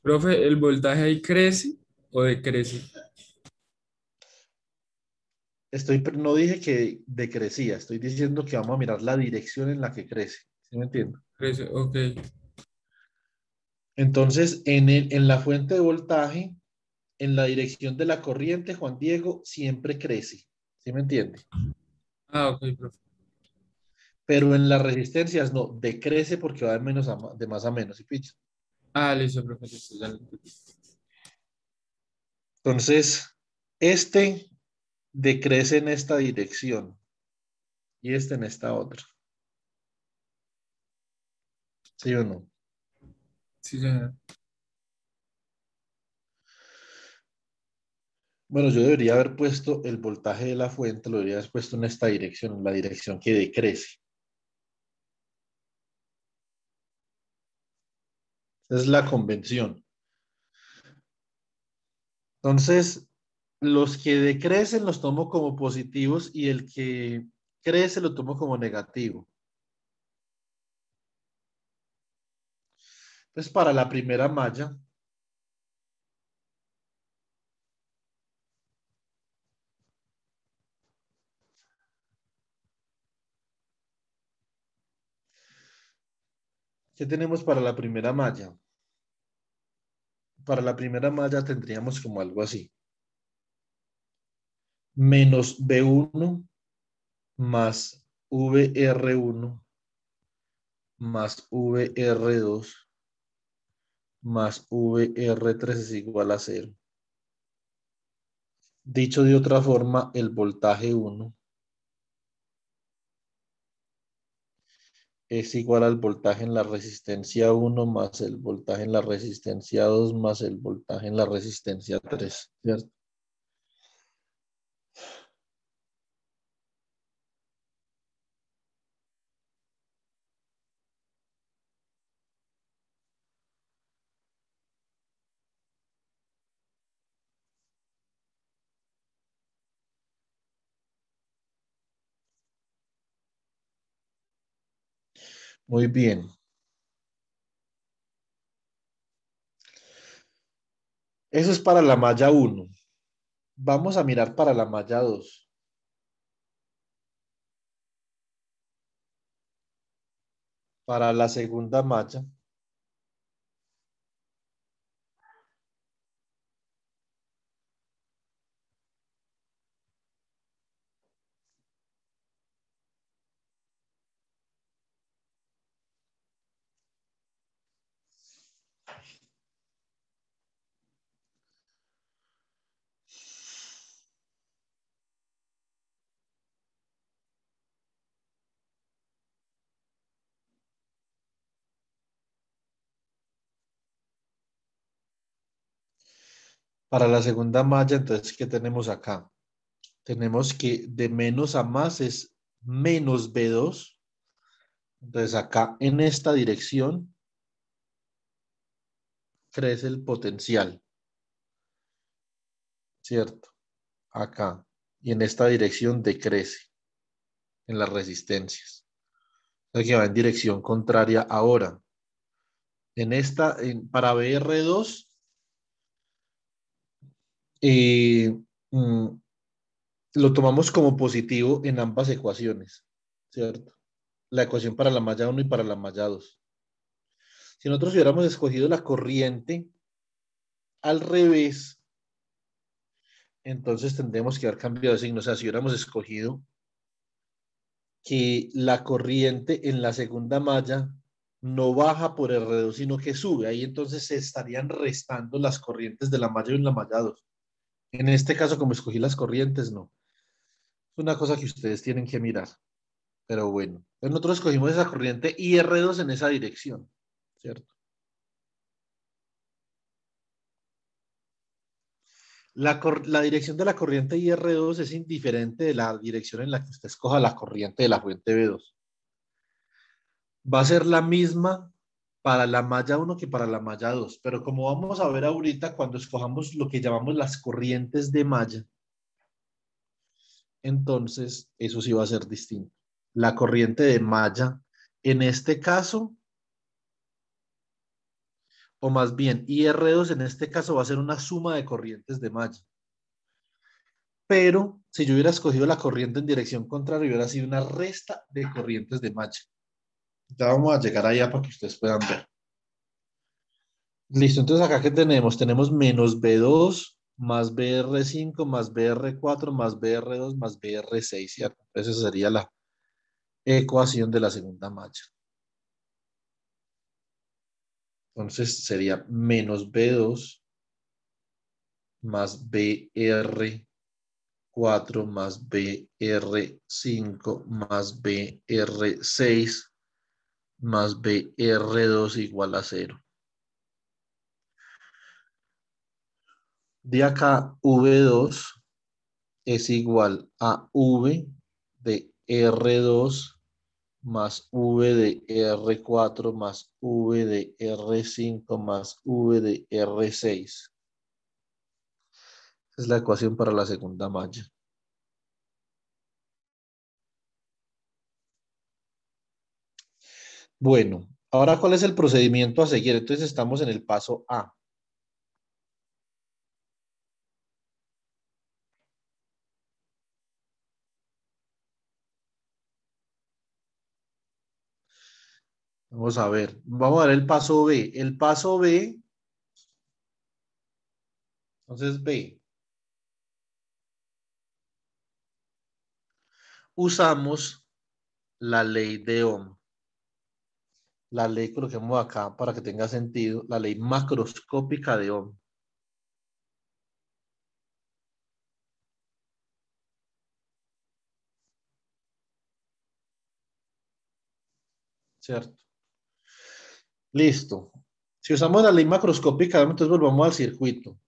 Profe, ¿el voltaje ahí crece o decrece? No dije que decrecía, estoy diciendo que vamos a mirar la dirección en la que crece. ¿Sí me entiendo? Crece, ok. Entonces, en la fuente de voltaje, en la dirección de la corriente, Juan Diego, siempre crece. ¿Sí me entiende? Ah, ok, profe. Pero en las resistencias no, decrece porque va de menos a de más a menos. ¿Sí pilla? Ah, listo, profe, listo, ya lo entendí. Entonces, este decrece en esta dirección y este en esta otra. ¿Sí o no? Sí, señor. Bueno, yo debería haber puesto el voltaje de la fuente, lo debería haber puesto en esta dirección, en la dirección que decrece. Esa es la convención. Entonces, los que decrecen los tomo como positivos y el que crece lo tomo como negativo. Entonces, para la primera malla, ¿qué tenemos para la primera malla? Para la primera malla tendríamos como algo así. Menos B1 más VR1 más VR2 más VR3 es igual a cero. Dicho de otra forma, el voltaje 1 es igual al voltaje en la resistencia 1 más el voltaje en la resistencia 2 más el voltaje en la resistencia 3, ¿cierto? Muy bien. Eso es para la malla 1. Vamos a mirar para la malla 2. Para la segunda malla, entonces, ¿qué tenemos acá? Tenemos que de menos a más es menos B2. Entonces, acá en esta dirección crece el potencial, ¿cierto? Acá. Y en esta dirección decrece en las resistencias. O sea que va en dirección contraria ahora. Para BR2, eh, mm, lo tomamos como positivo en ambas ecuaciones, ¿cierto? La ecuación para la malla 1 y para la malla 2. Si nosotros hubiéramos escogido la corriente al revés, entonces tendríamos que haber cambiado de signo. O sea, si hubiéramos escogido que la corriente en la segunda malla no baja por R2, sino que sube. Ahí entonces se estarían restando las corrientes de la malla 1 y la malla 2. En este caso, como escogí las corrientes, no. Es una cosa que ustedes tienen que mirar. Pero bueno, entonces nosotros escogimos esa corriente y R2 en esa dirección, ¿cierto? La dirección de la corriente IR2 es indiferente de la dirección en la que usted escoja la corriente de la fuente B2. Va a ser la misma para la malla 1 que para la malla 2, pero como vamos a ver ahorita cuando escojamos lo que llamamos las corrientes de malla, entonces eso sí va a ser distinto. La corriente de malla, en este caso, o más bien IR2 en este caso va a ser una suma de corrientes de malla. Pero si yo hubiera escogido la corriente en dirección contraria, hubiera sido una resta de corrientes de malla. Ya vamos a llegar allá para que ustedes puedan ver. Listo, entonces acá ¿qué tenemos? Tenemos menos B2 más BR5 más BR4 más BR2 más BR6, ¿cierto? Esa sería la ecuación de la segunda malla. Entonces sería menos B2 más BR4 más BR5 más BR6 más BR2 igual a 0. De acá, V2 es igual a V de R2 más V de R4 más V de R5 más V de R6. Esa es la ecuación para la segunda malla. Bueno, ahora ¿cuál es el procedimiento a seguir? Entonces estamos en el paso A. Vamos a ver el paso B. El paso B, entonces B. Usamos la ley de Ohm. La ley, coloquemos acá para que tenga sentido, la ley macroscópica de Ohm. ¿Cierto? Listo. Si usamos la ley macroscópica, entonces volvamos al circuito.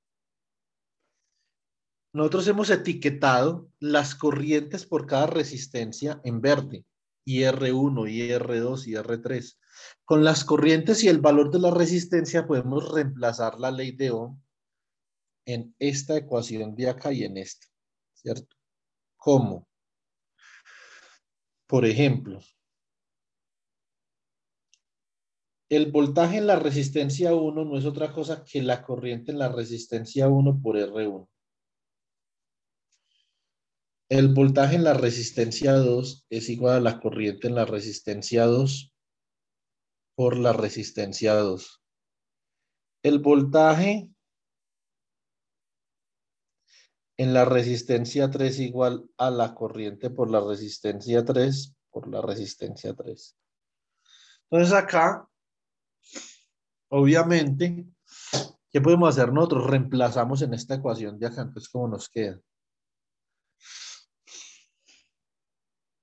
Nosotros hemos etiquetado las corrientes por cada resistencia en verde. IR1, IR2, IR3. Con las corrientes y el valor de la resistencia podemos reemplazar la ley de Ohm en esta ecuación de acá y en esta. ¿Cierto? ¿Cómo? Por ejemplo, el voltaje en la resistencia 1 no es otra cosa que la corriente en la resistencia 1 por R1. El voltaje en la resistencia 2 es igual a la corriente en la resistencia 2 por la resistencia 2. El voltaje en la resistencia 3 igual a la corriente por la resistencia 3 por la resistencia 3. Entonces acá, obviamente, ¿qué podemos hacer nosotros? Reemplazamos en esta ecuación de acá. Entonces, ¿cómo nos queda?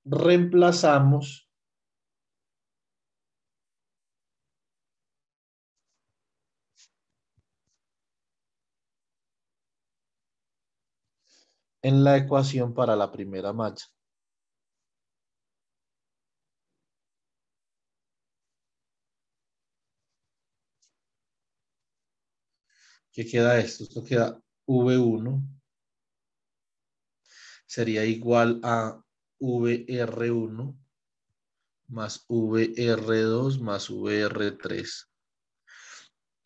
Reemplazamos en la ecuación para la primera malla. ¿Qué queda esto? Esto queda V1 sería igual a VR1 más VR2 más VR3.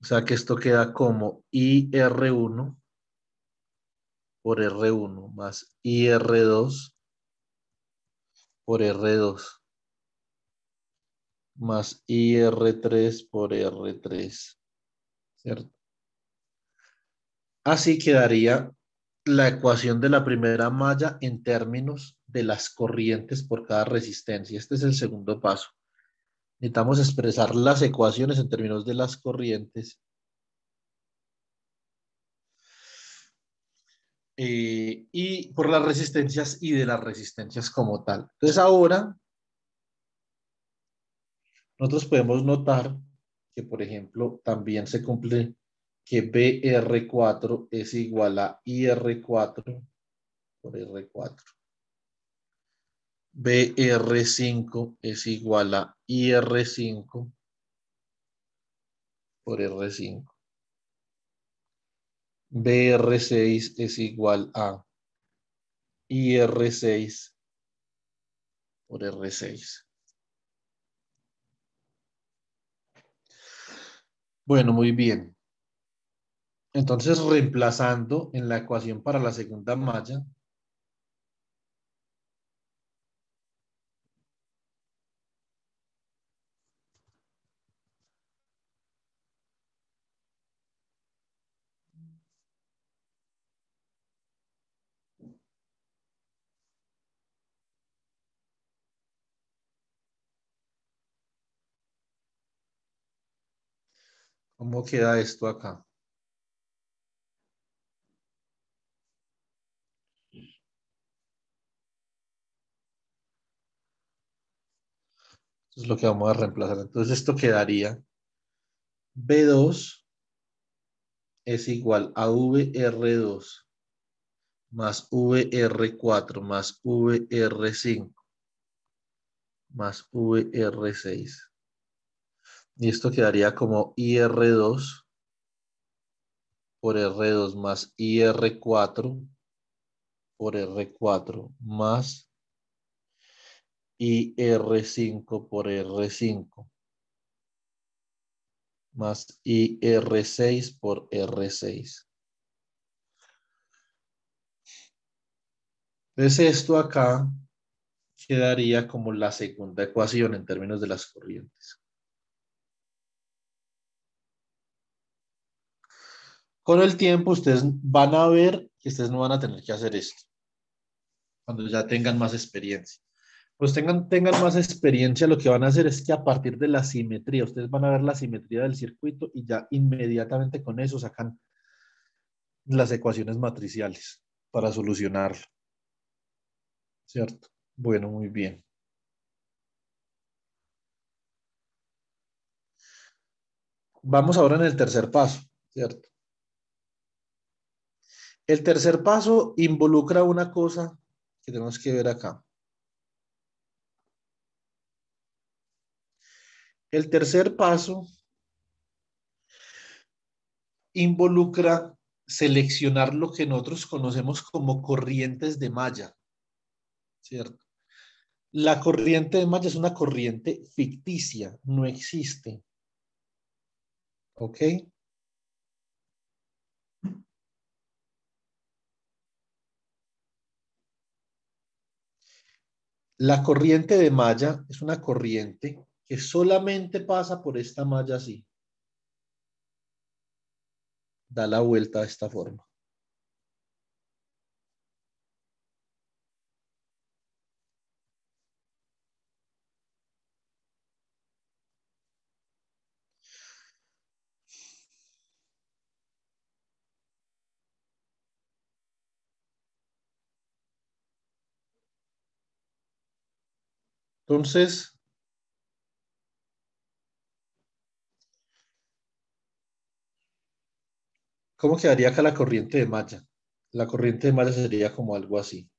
O sea que esto queda como IR1 por R1 más IR2 por R2 más IR3 por R3. ¿Cierto? Así quedaría la ecuación de la primera malla en términos de las corrientes por cada resistencia. Este es el segundo paso. Necesitamos expresar las ecuaciones en términos de las corrientes. Y por las resistencias y de las resistencias como tal. Entonces ahora nosotros podemos notar que, por ejemplo, también se cumple que BR4 es igual a IR4 por R4. BR5 es igual a IR5 por R5. BR6 es igual a IR6 por R6. Bueno, muy bien. Entonces, reemplazando en la ecuación para la segunda malla, ¿cómo queda esto acá? Eso es lo que vamos a reemplazar. Entonces, esto quedaría B2 es igual a VR2 más VR4 más VR5 más VR6. Y esto quedaría como IR2 por R2 más IR4 por R4 más IR5 por R5 más IR6 por R6. Entonces esto acá quedaría como la segunda ecuación en términos de las corrientes. Con el tiempo ustedes van a ver que ustedes no van a tener que hacer esto cuando ya tengan más experiencia. Pues tengan más experiencia, lo que van a hacer es que a partir de la simetría, ustedes van a ver la simetría del circuito y ya inmediatamente con eso sacan las ecuaciones matriciales para solucionarlo. ¿Cierto? Bueno, muy bien. Vamos ahora en el tercer paso, ¿cierto? El tercer paso involucra una cosa que tenemos que ver acá. El tercer paso involucra seleccionar lo que nosotros conocemos como corrientes de malla, ¿cierto? La corriente de malla es una corriente ficticia, no existe. ¿Ok? La corriente de malla es una corriente que solamente pasa por esta malla así. Da la vuelta de esta forma. Entonces, ¿cómo quedaría acá la corriente de malla? La corriente de malla sería como algo así.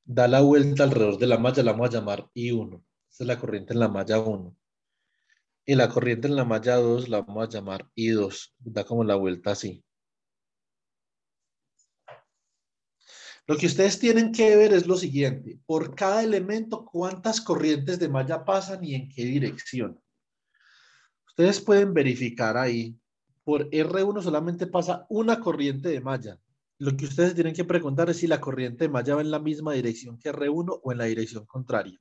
Da la vuelta alrededor de la malla, la vamos a llamar I1. Esta es la corriente en la malla 1. Y la corriente en la malla 2 la vamos a llamar I2. Da como la vuelta así. Lo que ustedes tienen que ver es lo siguiente. Por cada elemento, ¿cuántas corrientes de malla pasan y en qué dirección? Ustedes pueden verificar ahí. Por R1 solamente pasa una corriente de malla. Lo que ustedes tienen que preguntar es si la corriente de malla va en la misma dirección que R1 o en la dirección contraria.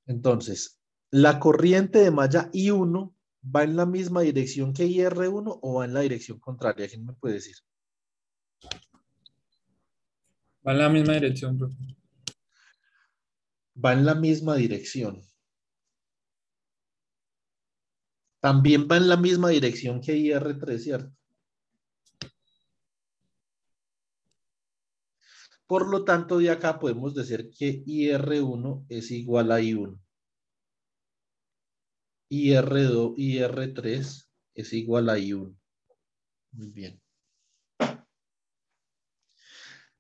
Entonces, ¿la corriente de malla I1 va en la misma dirección que IR1 o va en la dirección contraria? ¿Quién me puede decir? Va en la misma dirección, profe. va en la misma dirección. También va en la misma dirección que IR3, ¿cierto? Por lo tanto, de acá podemos decir que IR1 es igual a I1. IR2, IR3 es igual a I1. Muy bien.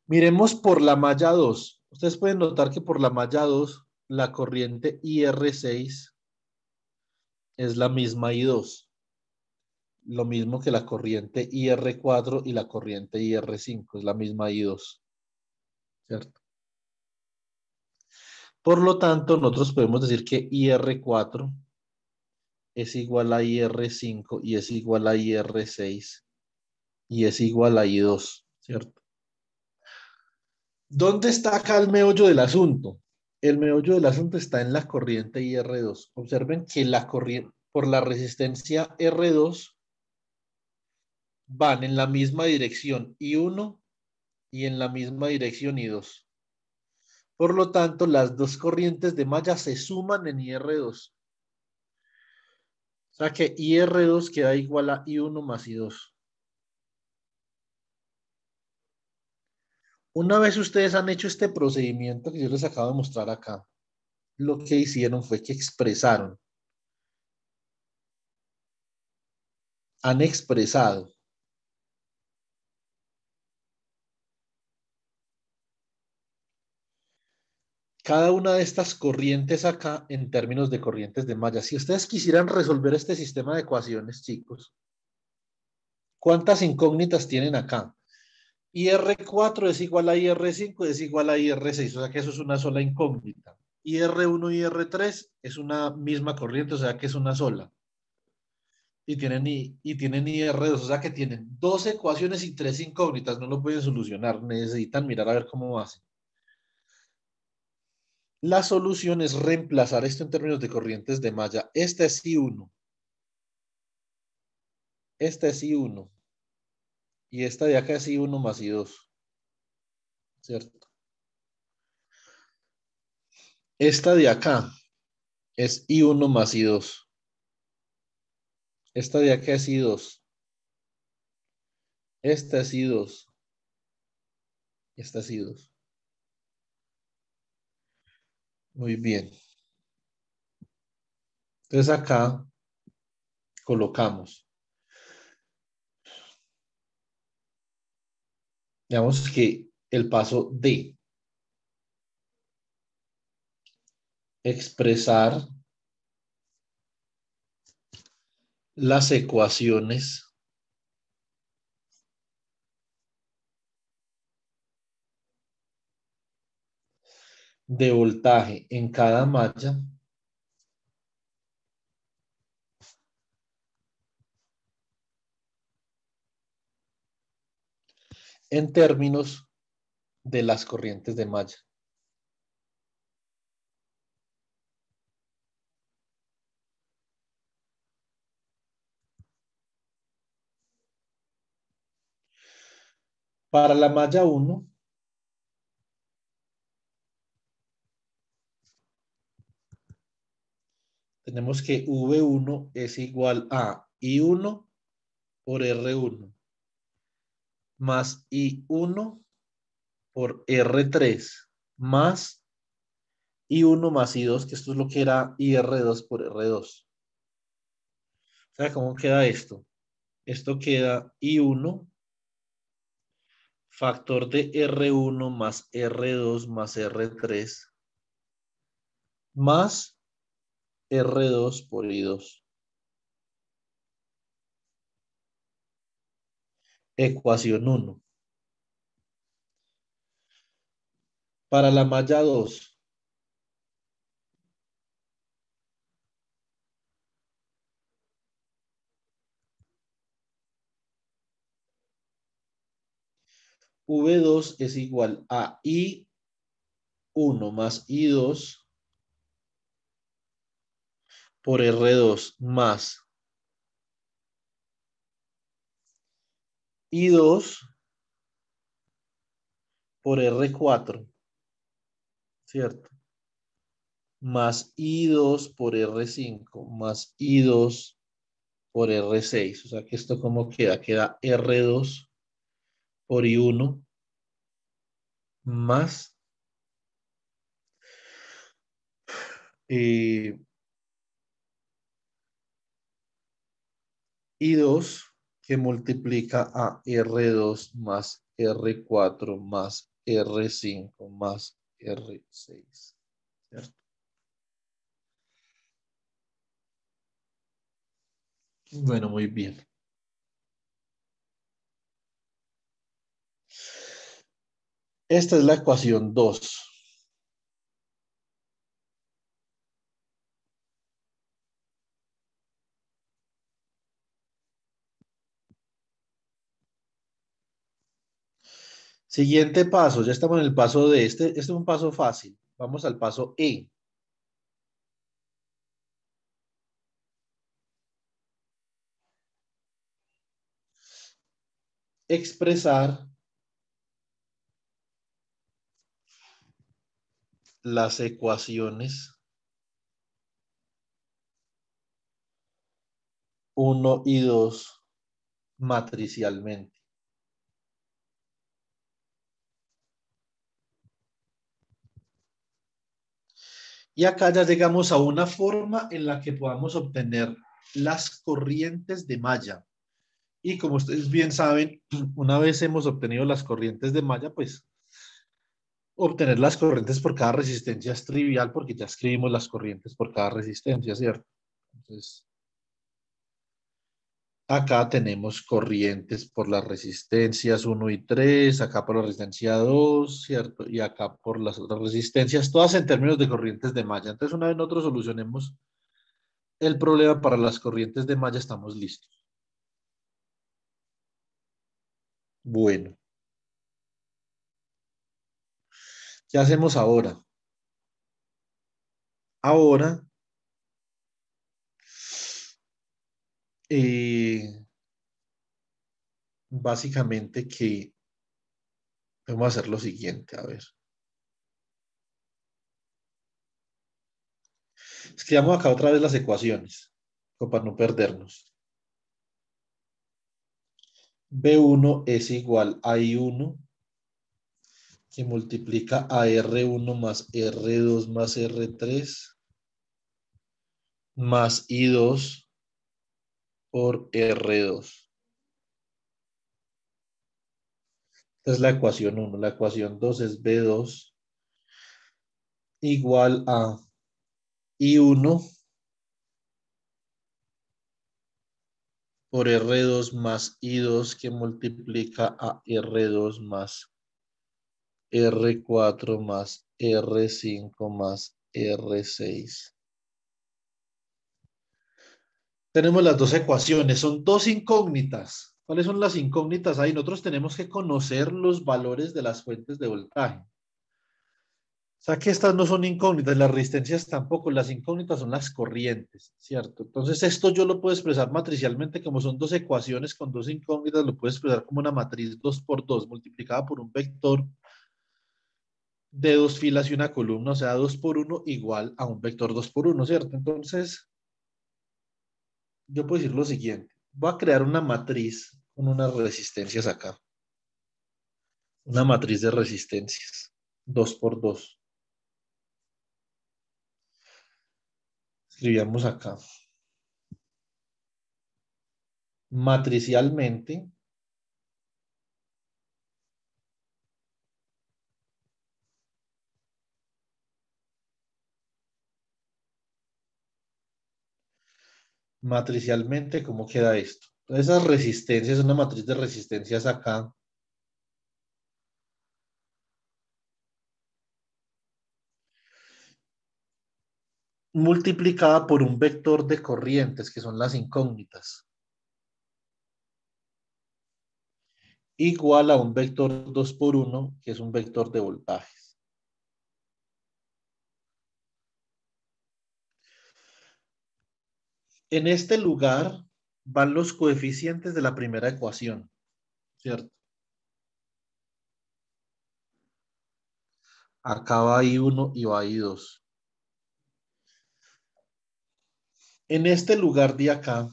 Miremos por la malla 2. Ustedes pueden notar que por la malla 2, la corriente IR6 es la misma I2. Lo mismo que la corriente IR4 y la corriente IR5, es la misma I2. ¿Cierto? Por lo tanto, nosotros podemos decir que IR4 es igual a IR5 y es igual a IR6 y es igual a I2, ¿cierto? ¿Dónde está acá el meollo del asunto? El meollo del asunto está en la corriente IR2. Observen que la corriente, por la resistencia R2 van en la misma dirección I1 y en la misma dirección I2. Por lo tanto, las dos corrientes de malla se suman en IR2. O sea que IR2 queda igual a I1 más I2. Una vez ustedes han hecho este procedimiento que yo les acabo de mostrar acá, lo que hicieron fue que han expresado cada una de estas corrientes acá en términos de corrientes de malla. Si ustedes quisieran resolver este sistema de ecuaciones, chicos, ¿cuántas incógnitas tienen acá? IR4 es igual a IR5 es igual a IR6, o sea que eso es una sola incógnita. IR1 y IR3 es una misma corriente, o sea que es una sola. Y tienen IR2, o sea que tienen dos ecuaciones y tres incógnitas, no lo pueden solucionar, necesitan mirar a ver cómo hacen. La solución es reemplazar esto en términos de corrientes de malla. Esta es I1, esta es I1 y esta de acá es I1 más I2, ¿cierto? Esta de acá es I1 más I2. Esta de acá es I2. Esta es I2. Esta es I2. Muy bien. Entonces acá colocamos. Digamos que el paso D. Expresar las ecuaciones de voltaje en cada malla en términos de las corrientes de malla. Para la malla 1, tenemos que V1 es igual a I1 por R1 más I1 por R3 más I1 más I2, que esto es lo que era IR2 por R2. O sea, ¿cómo queda esto? Esto queda I1 factor de R1 más R2 más R3 más R2 por I2. Ecuación 1. Para la malla 2, V2 es igual a I1 más I2 por R2 más I2 por R4, ¿cierto? más I2 por R5 más I2 por R6. O sea que esto como queda, queda R2 por I1 más I2 que multiplica a R2 más R4 más R5 más R6. ¿Cierto? Bueno, muy bien. Esta es la ecuación 2. Siguiente paso, ya estamos en el paso de este es un paso fácil. Vamos al paso E. Expresar las ecuaciones 1 y 2 matricialmente. Y acá ya llegamos a una forma en la que podamos obtener las corrientes de malla. Y como ustedes bien saben, una vez hemos obtenido las corrientes de malla, pues obtener las corrientes por cada resistencia es trivial porque ya escribimos las corrientes por cada resistencia, ¿cierto? Entonces, acá tenemos corrientes por las resistencias 1 y 3, acá por la resistencia 2, ¿cierto? Y acá por las otras resistencias, todas en términos de corrientes de malla. Entonces, una vez nosotros solucionemos el problema para las corrientes de malla, estamos listos. Bueno, ¿qué hacemos ahora? Ahora, eh, básicamente que vamos a hacer lo siguiente, a ver. Escribamos acá otra vez las ecuaciones, como para no perdernos. B1 es igual a I1 que multiplica a R1 más R2 más R3 más I2 por R2. Esta es la ecuación 1. La ecuación 2 es B2 igual a I1 por R2 más I2 que multiplica a R2 más R4 más R5 más R6. Tenemos las dos ecuaciones, son dos incógnitas. ¿Cuáles son las incógnitas ahí? Nosotros tenemos que conocer los valores de las fuentes de voltaje. O sea que estas no son incógnitas, las resistencias tampoco, las incógnitas son las corrientes, ¿cierto? Entonces esto yo lo puedo expresar matricialmente como son dos ecuaciones con dos incógnitas, lo puedo expresar como una matriz 2 por 2 multiplicada por un vector de dos filas y una columna, o sea, 2 por 1 igual a un vector 2 por 1, ¿cierto? Entonces yo puedo decir lo siguiente, voy a crear una matriz con unas resistencias acá, una matriz de resistencias, 2 por 2. Escribíamos acá. Matricialmente, ¿cómo queda esto? Entonces, esas resistencias, una matriz de resistencias acá, multiplicada por un vector de corrientes, que son las incógnitas, igual a un vector 2 por 1, que es un vector de voltajes. En este lugar van los coeficientes de la primera ecuación, ¿cierto? Acá va I1 y va I2. En este lugar de acá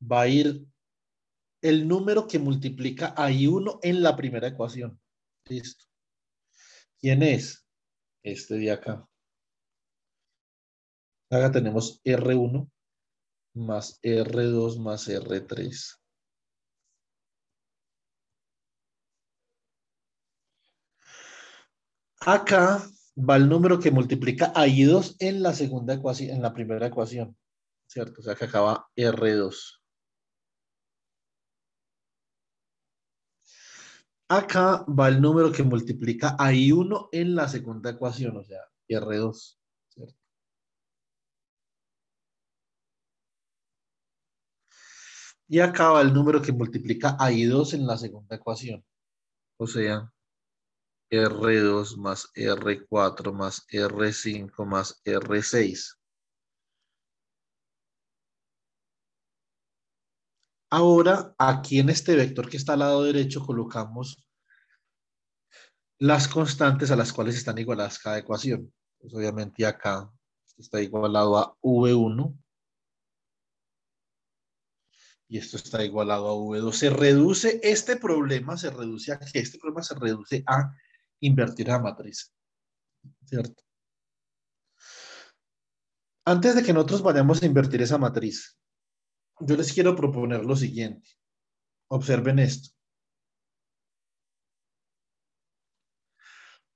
va a ir el número que multiplica a I1 en la primera ecuación. Listo. ¿Quién es? Este de acá. Acá tenemos R1 más R2 más R3. Acá va el número que multiplica a I2 en la segunda ecuación, en la primera ecuación, ¿cierto? O sea que acá va R2. Acá va el número que multiplica a I1 en la segunda ecuación, o sea, R2, ¿cierto? Y acá va el número que multiplica a I2 en la segunda ecuación, o sea, R2 más R4 más R5 más R6. Ahora, aquí en este vector que está al lado derecho, colocamos las constantes a las cuales están igualadas cada ecuación. Pues obviamente acá está igualado a V1 y esto está igualado a V2. Se reduce, este problema se reduce a que este problema se reduce a invertir la matriz, ¿cierto? Antes de que nosotros vayamos a invertir esa matriz, yo les quiero proponer lo siguiente. Observen esto.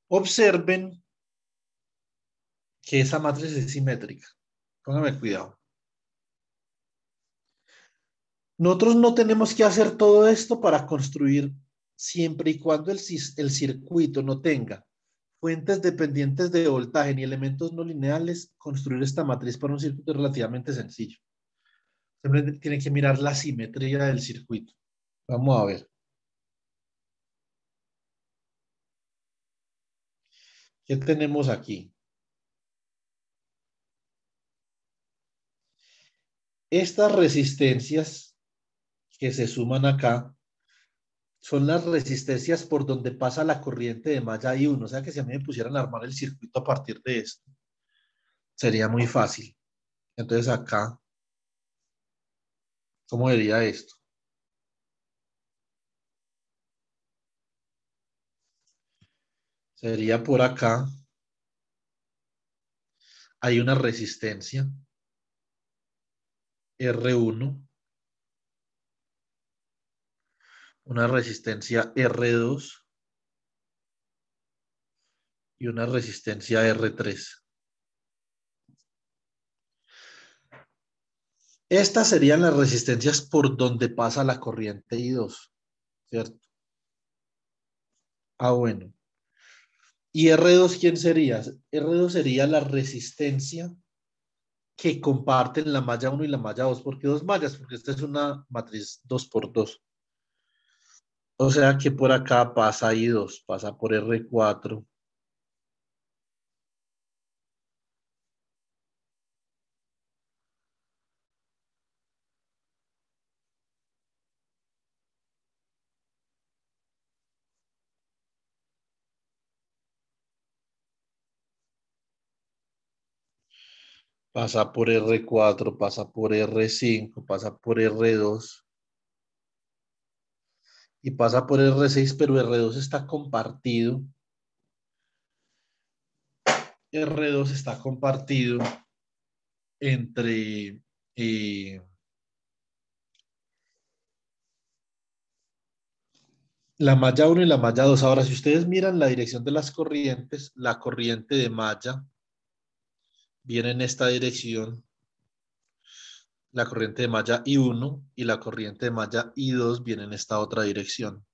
Observen que esa matriz es simétrica. Póngame cuidado. Nosotros no tenemos que hacer todo esto para construir siempre y cuando el circuito no tenga fuentes dependientes de voltaje ni elementos no lineales. Construir esta matriz para un circuito es relativamente sencillo. Simplemente tiene que mirar la simetría del circuito. Vamos a ver. ¿Qué tenemos aquí? Estas resistencias que se suman acá son las resistencias por donde pasa la corriente de malla I1. O sea que si a mí me pusieran a armar el circuito a partir de esto, sería muy fácil. Entonces acá, ¿cómo vería esto? Sería por acá. Hay una resistencia R1, una resistencia R2 y una resistencia R3. Estas serían las resistencias por donde pasa la corriente I2, ¿cierto? Ah, bueno. ¿Y R2 quién sería? R2 sería la resistencia que comparten la malla 1 y la malla 2. ¿Por qué dos mallas? Porque esta es una matriz 2 por 2. O sea que por acá pasa I2, pasa por R4. Pasa por R4, pasa por R5, pasa por R2 y pasa por R6, pero R2 está compartido. R2 está compartido entre la malla 1 y la malla 2. Ahora, si ustedes miran la dirección de las corrientes, la corriente de malla viene en esta dirección, la corriente de malla I1 y la corriente de malla I2 viene en esta otra dirección.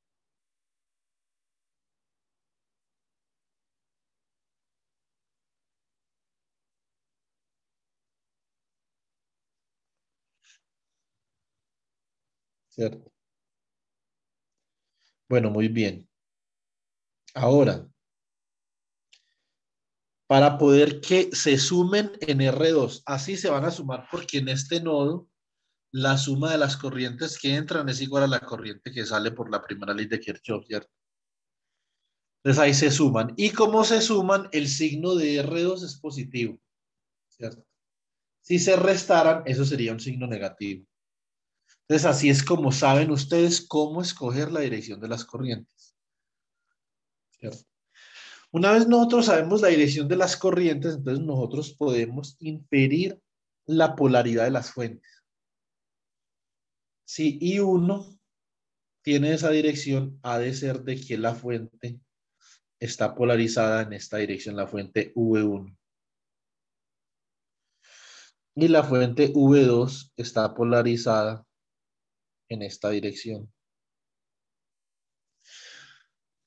¿Cierto? Bueno, muy bien. Ahora, para poder que se sumen en R2, así se van a sumar porque en este nodo la suma de las corrientes que entran es igual a la corriente que sale por la primera ley de Kirchhoff, ¿cierto? Entonces ahí se suman. Y como se suman, el signo de R2 es positivo, ¿cierto? Si se restaran, eso sería un signo negativo. Entonces, así es como saben ustedes cómo escoger la dirección de las corrientes. ¿Cierto? Una vez nosotros sabemos la dirección de las corrientes, entonces nosotros podemos inferir la polaridad de las fuentes. Si I1 tiene esa dirección, ha de ser de que la fuente está polarizada en esta dirección, la fuente V1. Y la fuente V2 está polarizada en esta dirección.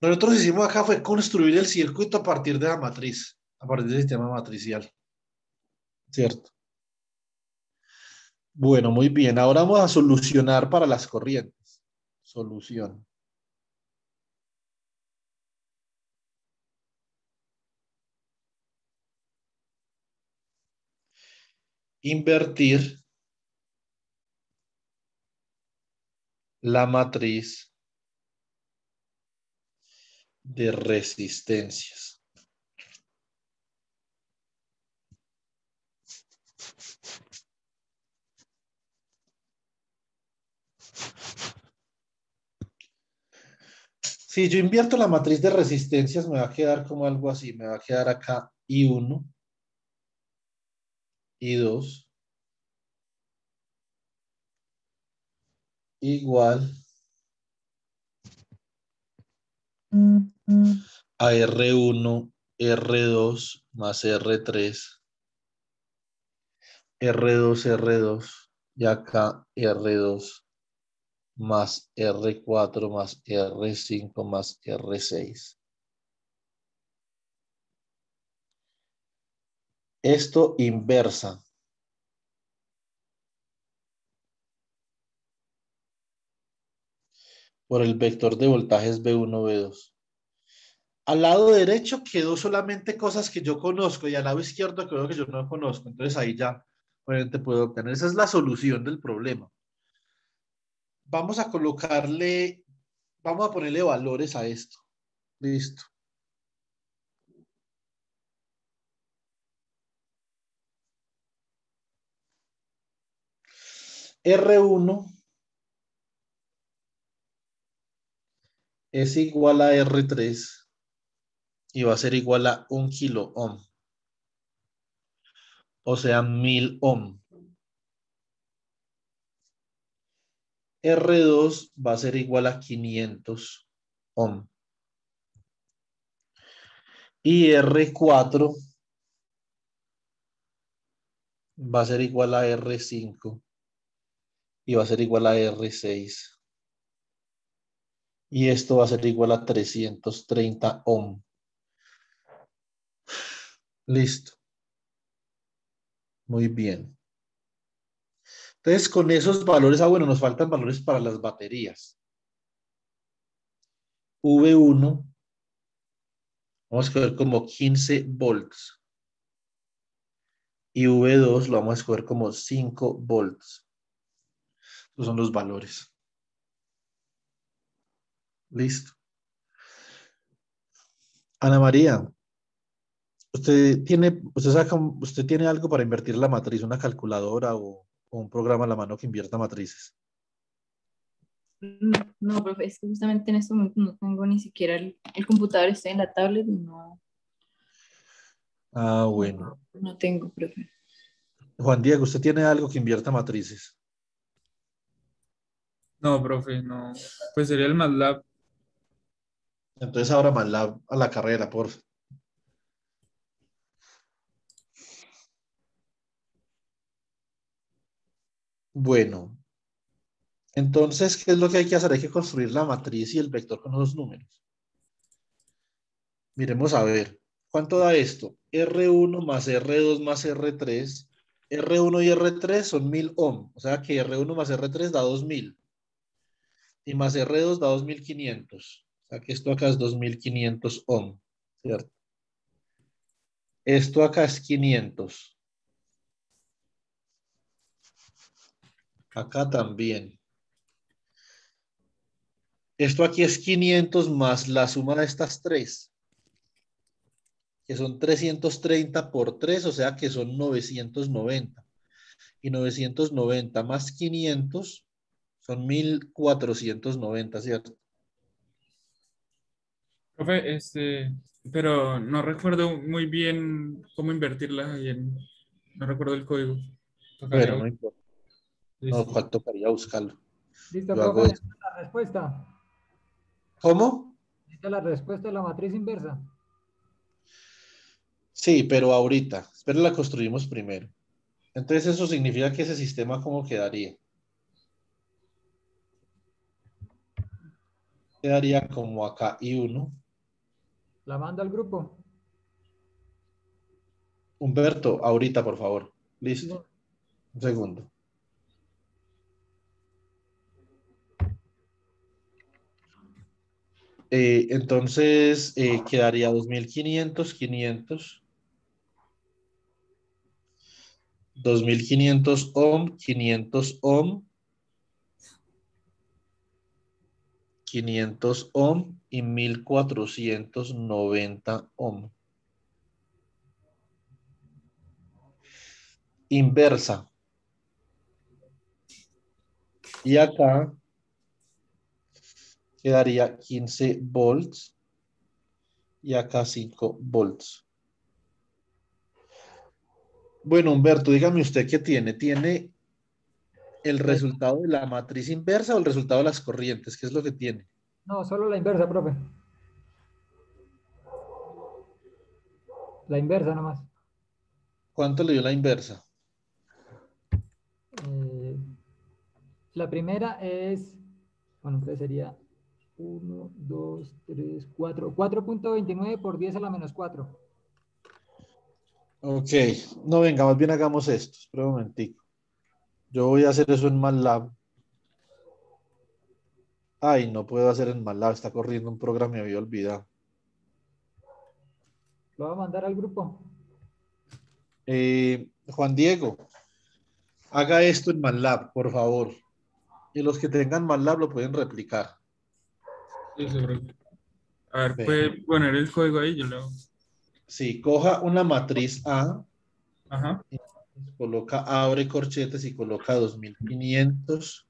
Nosotros hicimos acá fue construir el circuito a partir de la matriz, a partir del sistema matricial. ¿Cierto? Bueno, muy bien. Ahora vamos a solucionar para las corrientes. Solución. Invertir la matriz de resistencias. Si yo invierto la matriz de resistencias, me va a quedar como algo así. Me va a quedar acá I1, I2, igual a R1, R2 más R3, R2, R2, y acá R2 más R4 más R5 más R6. Esto inversa. Por el vector de voltajes V1, V2. Al lado derecho quedó solamente cosas que yo conozco y al lado izquierdo creo que yo no conozco. Entonces ahí ya obviamente puedo obtener. Esa es la solución del problema. Vamos a colocarle, vamos a ponerle valores a esto. Listo. R1 es igual a R3 y va a ser igual a 1 kilo ohm. O sea, 1000 ohm. R2 va a ser igual a 500 ohm. Y R4 va a ser igual a R5 y va a ser igual a R6. Y esto va a ser igual a 330 ohm. Listo. Muy bien. Entonces, con esos valores, bueno, nos faltan valores para las baterías. V1, vamos a ver como 15 volts. Y V2 lo vamos a escoger como 5 volts. Esos son los valores. Listo. Ana María, usted tiene algo para invertir la matriz, una calculadora o un programa a la mano que invierta matrices. No, profe, es que justamente en este momento no tengo ni siquiera el computador, estoy en la tablet y no, Ah, bueno. no tengo, profe. Juan Diego, ¿usted tiene algo que invierta matrices? No, profe, no. Pues sería el MATLAB. Entonces ahora MATLAB a la carrera, por favor. Bueno, entonces, ¿qué es lo que hay que hacer? Hay que construir la matriz y el vector con esos números. Miremos a ver. ¿Cuánto da esto? R1 más R2 más R3. R1 y R3 son 1000 ohm. O sea que R1 más R3 da 2000. Y más R2 da 2500. O sea que esto acá es 2500 ohm. ¿Cierto? Esto acá es 500. Acá también. Esto aquí es 500 más la suma de estas tres, que son 330 por 3, o sea que son 990. Y 990 más 500 son 1490, ¿cierto? Profe, pero no recuerdo muy bien cómo invertirla y no recuerdo el código. Bueno, Tocaría. no importa. No, Listo. ¿cuál tocaría buscarlo? Listo, Yo profe, hago eso. necesito la respuesta. ¿Cómo? Necesito la respuesta de la matriz inversa. Sí, pero ahorita. Espera, la construimos primero. Entonces eso significa que ese sistema, ¿cómo quedaría? Quedaría como acá I1. La mando al grupo. Humberto, ahorita, por favor. Sí, Listo. señor. Un segundo. Entonces quedaría 2500, 500, 2500 ohm, 500 ohm, 500 ohm y 1490 ohm. Inversa. Y acá quedaría 15 volts y acá 5 volts. Bueno, Humberto, dígame usted qué tiene. ¿Tiene el La- resultado de la matriz inversa o el resultado de las corrientes? ¿Qué es lo que tiene? No, solo la inversa, profe. La inversa nomás. ¿Cuánto le dio la inversa? Eh, la primera es, bueno, entonces sería 1, 2, 3, 4. 4.29 por 10 a la menos 4. Ok, no, venga, más bien hagamos esto. Espera un momentico. Yo voy a hacer eso en MATLAB. Ay, no puedo hacer en MATLAB, está corriendo un programa, me había olvidado. Lo voy a mandar al grupo. Juan Diego, haga esto en MATLAB, por favor. Y los que tengan MATLAB lo pueden replicar. Listo, profe. A ver, Vea. puede poner el código ahí, yo lo hago. Sí, coja una matriz A, Ajá. coloca, abre corchetes y coloca 2500,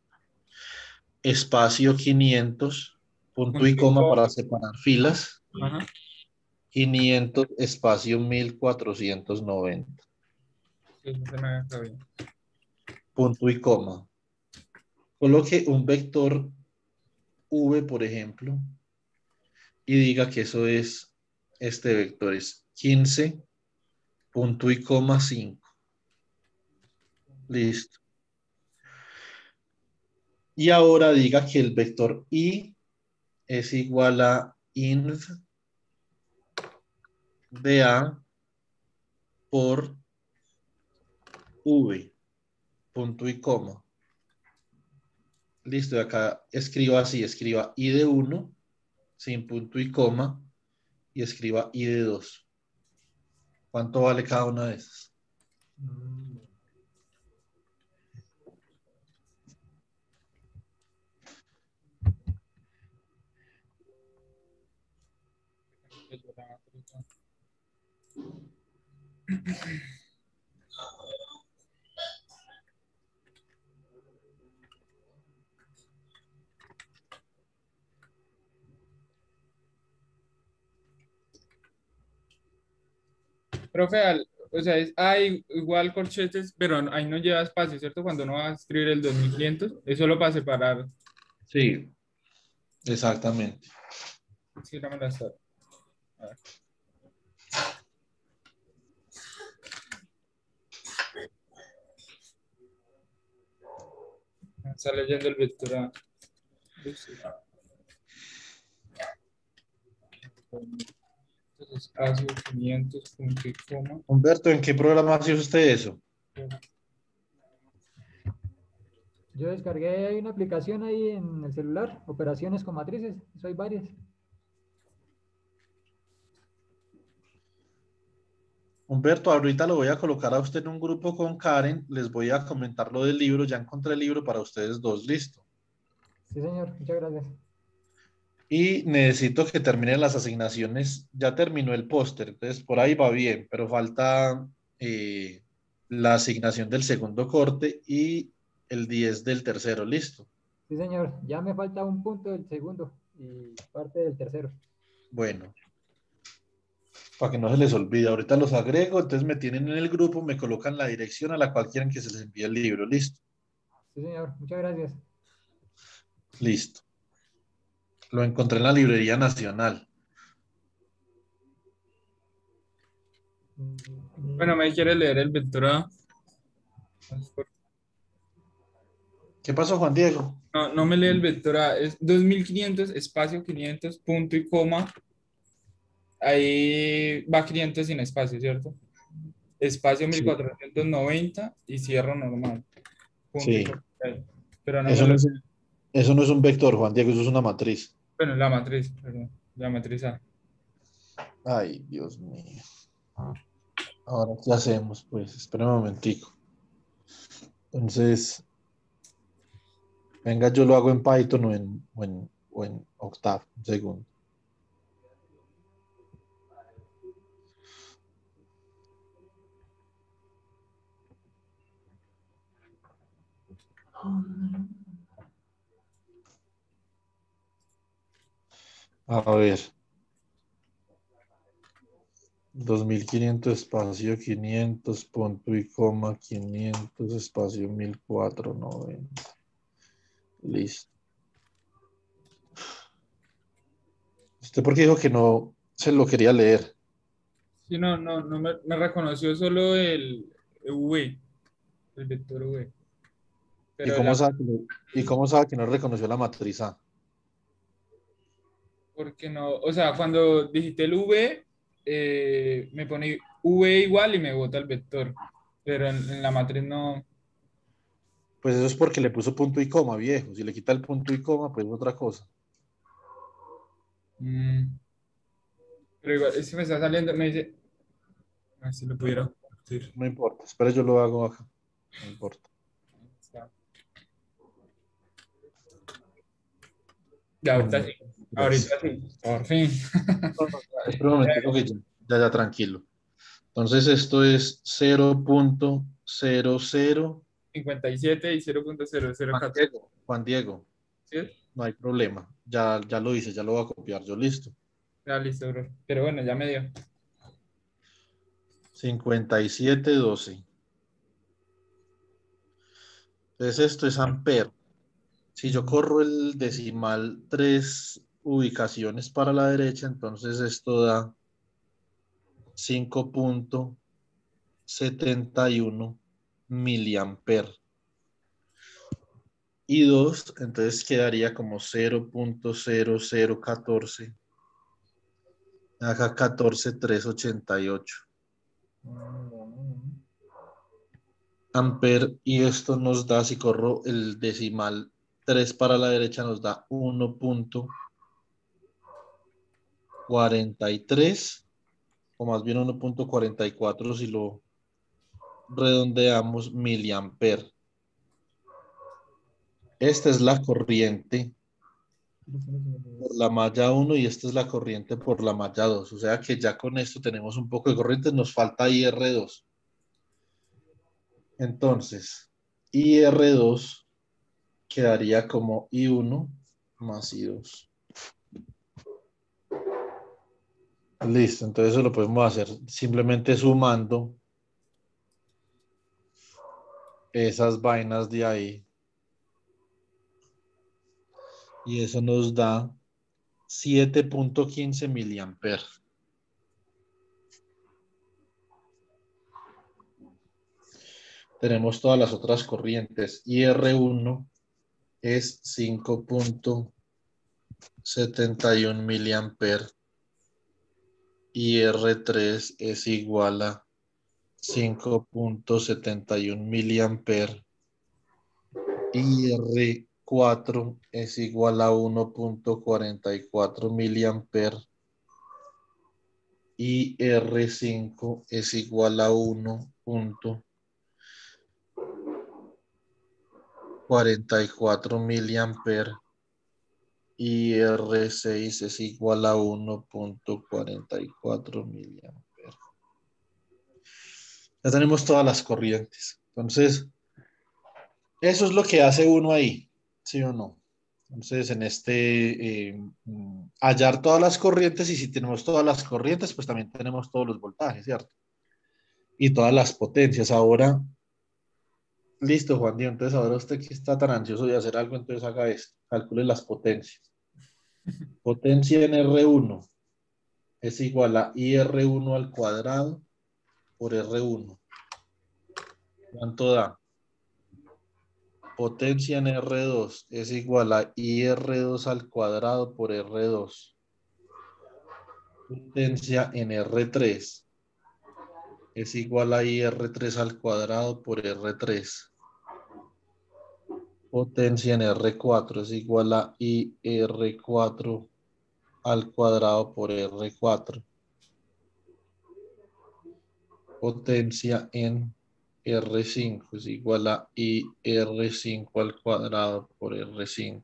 espacio 500, punto y Punto y coma coma. para separar filas, Ajá. 500, espacio 1490, Sí, eso se me está bien. punto y coma. Coloque un vector V, por ejemplo, y diga que eso es, este vector es 15, punto y coma 5. Listo. Y ahora diga que el vector I es igual a inv de A por V, punto y coma. Listo, y acá escriba así, escriba I de 1, sin punto y coma, y escriba I de 2. ¿Cuánto vale cada una de esas? Profe, o sea, es hay igual corchetes, pero ahí no lleva espacio, ¿cierto? Cuando uno va a escribir el 2500, es solo para separar. Sí, exactamente. Sí, no me la está. A ver. Está leyendo el vector A. Listo. Entonces, espacio 500, punto y coma. Humberto, ¿en qué programa hace usted eso? Yo descargué hay una aplicación ahí en el celular, operaciones con matrices, eso hay varias. Humberto, ahorita lo voy a colocar a usted en un grupo con Karen. Les voy a comentar lo del libro. Ya encontré el libro para ustedes dos. Listo. Sí, señor, muchas gracias. Y necesito que terminen las asignaciones. Ya terminó el póster, entonces por ahí va bien, pero falta la asignación del segundo corte y el 10 del tercero, listo. Sí, señor. Ya me falta un punto del segundo y parte del tercero. Bueno, para que no se les olvide, ahorita los agrego, entonces me tienen en el grupo, me colocan la dirección a la cual quieren que se les envíe el libro, listo, Sí, señor. Muchas gracias. listo. Lo encontré en la Librería Nacional. Bueno, ¿me quiere leer el vectorado? ¿Qué pasó, Juan Diego? No, no me lee el vectorado. Es 2500, espacio 500, punto y coma. Ahí va 500 sin espacio, ¿cierto? Espacio Sí, 1490 y cierro normal. Punto y sí. coma. Ahí. Pero no me Eso no lo... es eso no es un vector, Juan Diego, eso es una matriz. Bueno, la matriz, perdón. La matriz A. Ay, Dios mío. Ahora, ¿qué hacemos? Pues, espera un momentico. Entonces, venga, yo lo hago en Python o en Octave. Un segundo. A ver, 2500 espacio 500 punto y coma 500 espacio 1490. Listo. ¿Usted por qué dijo que no se lo quería leer? Sí, no me reconoció solo el V, el vector V. ¿Y Pero cómo la, sabe que no reconoció la matriz A? porque no, o sea, cuando digité el V, me pone V igual y me bota el vector. Pero en la matriz no. Pues eso es porque le puso punto y coma, viejo. Si le quita el punto y coma, pues es otra cosa. mm, pero igual, es que me está saliendo, me dice, a ver si lo pudiera compartir. No importa. Espera, yo lo hago acá. No importa. Ya, ahorita sí, 1, 3. ahorita sí, por fin. No, no, espera un momentico que ya, tranquilo. Entonces esto es 0.00. 57 y Juan 0.0014. Diego, Juan Diego, ¿Sí? no hay problema. Ya lo hice, ya lo voy a copiar yo, listo. Ya, listo, bro. Pero bueno, ya me dio. 5712. Entonces esto es amper. Si yo corro el decimal 3 ubicaciones para la derecha, entonces esto da 5.71 miliamper. Y 2, entonces quedaría como 0.0014. Acá 14.388 amper. Y esto nos da, si corro el decimal 3 para la derecha, nos da 1.43, o más bien 1.44 si lo redondeamos, miliamper. Esta es la corriente por la malla 1 y esta es la corriente por la malla 2. O sea que ya con esto tenemos un poco de corriente, nos falta IR2. Entonces, IR2 quedaría como I1 más I2. Listo, entonces eso lo podemos hacer simplemente sumando esas vainas de ahí. Y eso nos da 7.15 miliamper. Tenemos todas las otras corrientes. IR1 es 5.71 miliamper. IR3 es igual a 5.71 miliamper. IR4 es igual a 1.44 miliamper. IR5 es igual a 1.44 miliamper. IR6 es igual a 1.44 miliamper. Ya tenemos todas las corrientes. Entonces, eso es lo que hace uno ahí, ¿sí o no? Entonces, en hallar todas las corrientes, y si tenemos todas las corrientes, pues también tenemos todos los voltajes, ¿cierto? Y todas las potencias. Ahora, listo, Juan Diego. Entonces, ahora usted que está tan ansioso de hacer algo, entonces haga esto. Calcule las potencias. Potencia en R1 es igual a IR1 al cuadrado por R1. ¿Cuánto da? Potencia en R2 es igual a IR2 al cuadrado por R2. Potencia en R3 es igual a IR3 al cuadrado por R3. Potencia en R4 es igual a IR4 al cuadrado por R4. Potencia en R5 es igual a IR5 al cuadrado por R5.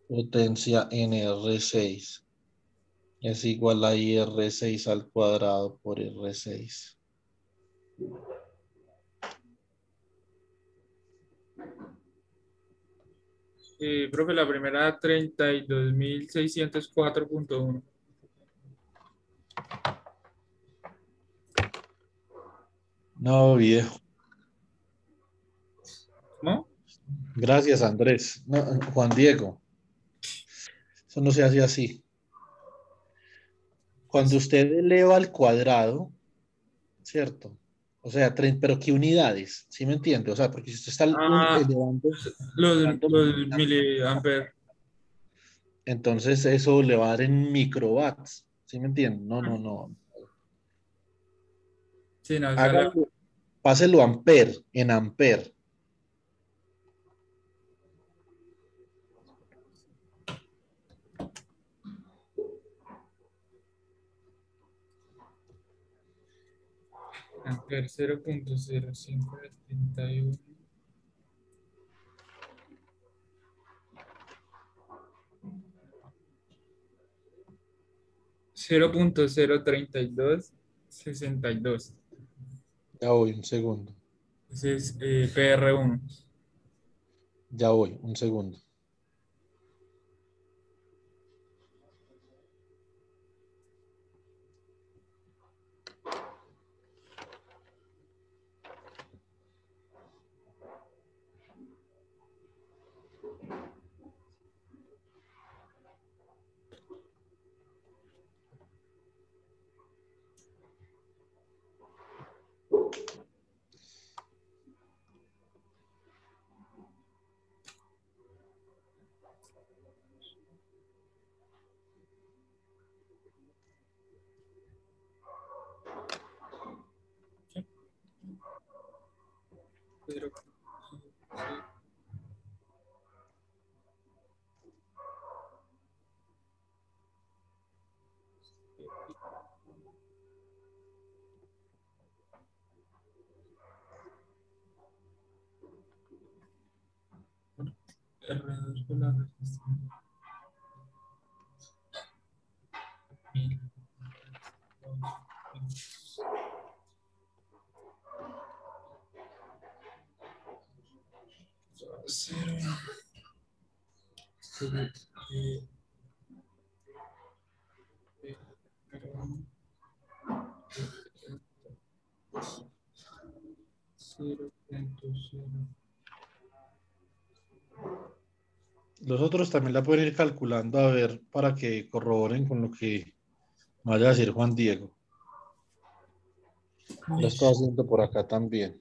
Potencia en R6 es igual a IR6 al cuadrado por R6. Profe, la primera 32.604.1. No, viejo. ¿No? Gracias, Andrés. No, Juan Diego. Eso no se hace así. Cuando usted eleva al cuadrado, ¿cierto? O sea, pero ¿qué unidades? ¿Sí me entiende? O sea, porque si usted está Ah, los elevando, miliamperes. entonces eso le va a dar en microwatts. ¿Sí me entiende? No, no, no. Sí, no, esa la. Hágalo, páselo a ampere, en ampere. Amper 0.0571. 0.03262. Ya voy, un segundo. Ese es PR1. Ya voy, un segundo. Cero. R2 con la resistencia. 1000. Cero. Cero. Cero punto cero. Los otros también la pueden ir calculando a ver para que corroboren con lo que vaya a decir Juan Diego. Lo estoy haciendo por acá también.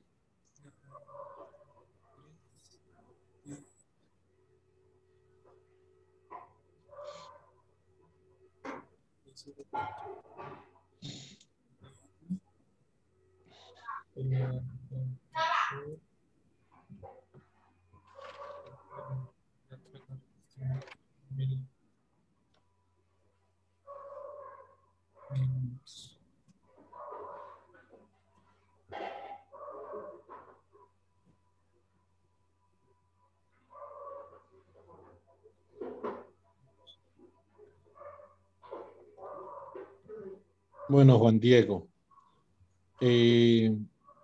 Bueno, Juan Diego, Eh,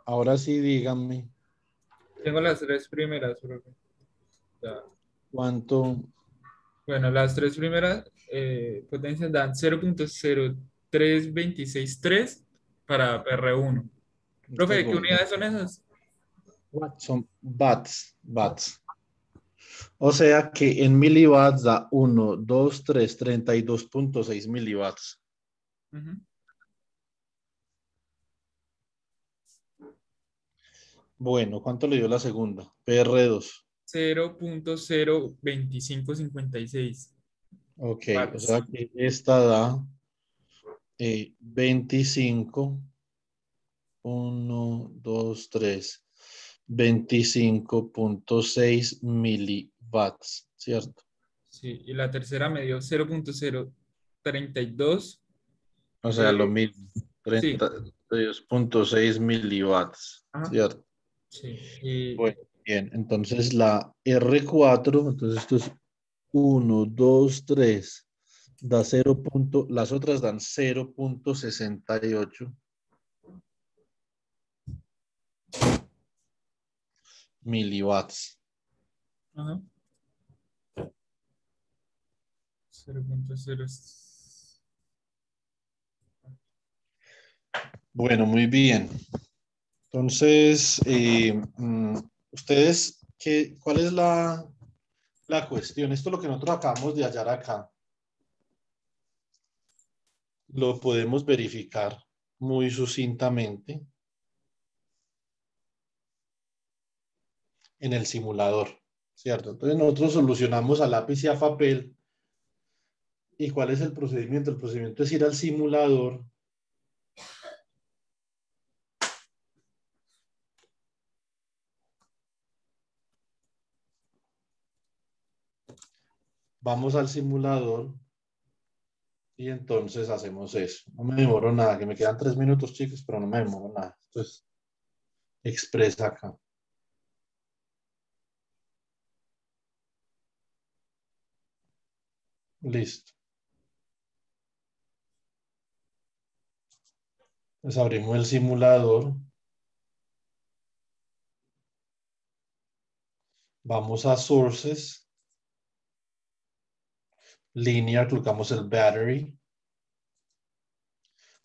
ahora sí, díganme Tengo las tres primeras, profe. Ya. cuánto. Bueno, las tres primeras potencias dan 0.03263 para PR1. Un Profe, ¿qué segundo. unidades son esas? Watts. Son watts. O sea que en miliwatts da 1, 2, 3, 32.6 miliwatts. Ujú. Bueno, ¿cuánto le dio la segunda? PR2. 0.02556 Ok, o watts. sea que esta da 25, 1, 2, 3, 25.6 miliwatts, ¿cierto? Sí, y la tercera me dio 0.032. O sea, lo eh, mismo, sí, 32.6 miliwatts, ajá, ¿cierto? sí. Y Bueno, bien, entonces la R4, entonces esto es 1, 2, 3, da 0. Las otras dan 0.68 miliwatts. ajá, 0.0. Bueno, muy bien. Entonces, ustedes, ¿cuál es la cuestión? Esto es lo que nosotros acabamos de hallar acá. Lo podemos verificar muy sucintamente en el simulador, ¿cierto? Entonces nosotros solucionamos a lápiz y a papel. ¿Y cuál es el procedimiento? El procedimiento es ir al simulador. Vamos al simulador y entonces hacemos eso. No me demoro nada, que me quedan 3 minutos, chicos, pero no me demoro nada. Entonces, expresa acá. Listo. Entonces abrimos el simulador. Vamos a Sources. Linear, colocamos el battery.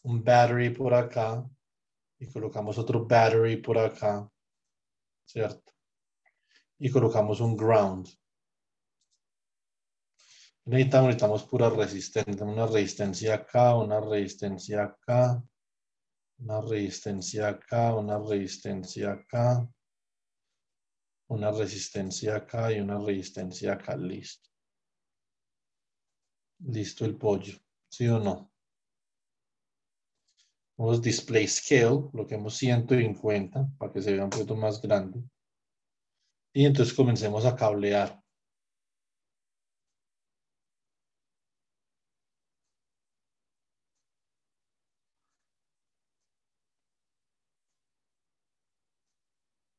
Un battery por acá. Y colocamos otro battery por acá. ¿Cierto? Y colocamos un ground. Necesitamos pura resistencia. Una resistencia acá, una resistencia acá, una resistencia acá, una resistencia acá, una resistencia acá y una resistencia acá. Listo. Listo el pollo. ¿Sí o no? Vamos display scale, bloqueamos 150 para que se vea un poquito más grande. Y entonces comencemos a cablear.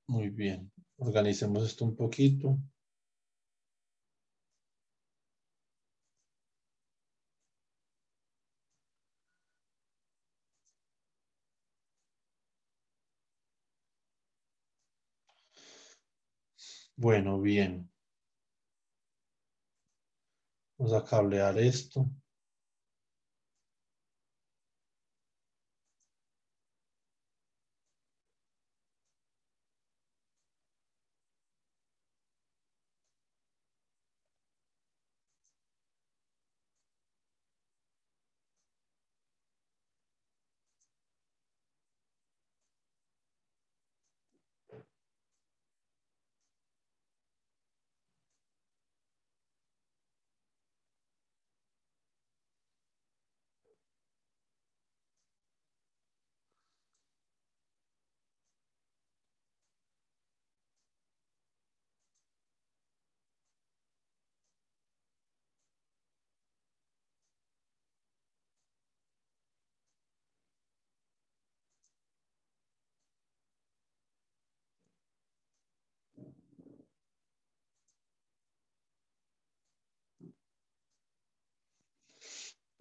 Muy bien. Organicemos esto un poquito. Bueno, bien. Vamos a cablear esto.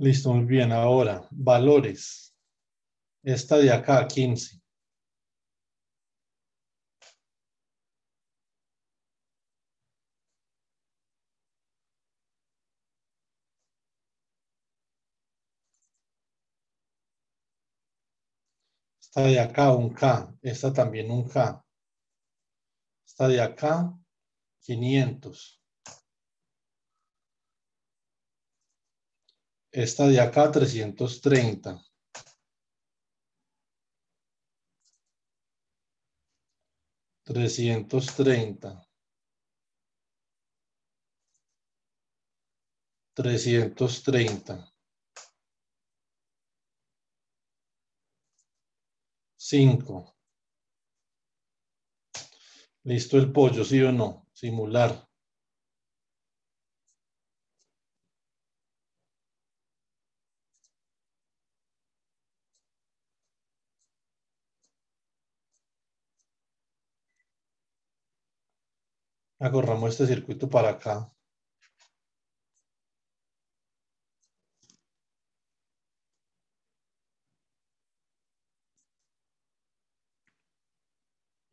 Listo, muy bien. Ahora, valores. Esta de acá, 15. Esta de acá, un K. Esta también un K. Esta de acá, 500. Esta de acá, 330. 330. 330. 5. ¿Listo el pollo, sí o no? Simular. Agarramos este circuito para acá.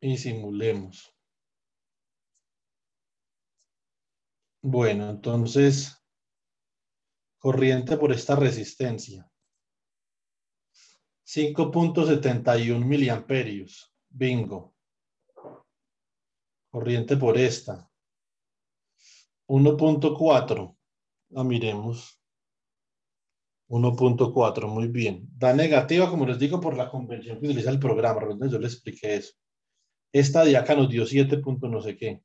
Y simulemos. Bueno, entonces, corriente por esta resistencia. 5.71 miliamperios. Bingo. Corriente por esta. 1.4. La miremos. 1.4, muy bien. Da negativa, como les digo, por la convención que utiliza el programa. Yo les expliqué eso. Esta de acá nos dio 7 punto no sé qué.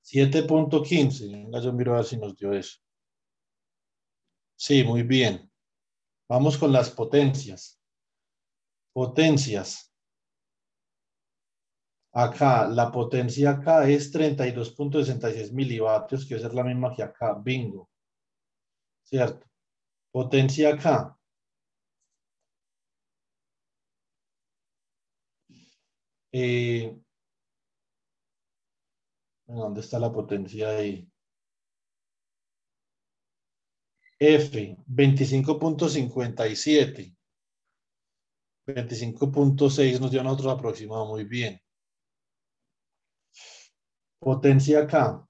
7.15. Venga, yo miro a ver si nos dio eso. Sí, muy bien. Vamos con las potencias. Potencias. Acá, la potencia acá es 32.66 milivatios, que va a ser la misma que acá. Bingo. ¿Cierto? Potencia acá. ¿Dónde está la potencia ahí? F, 25.57. 25.6 nos dio a nosotros aproximado, muy bien. Potencia acá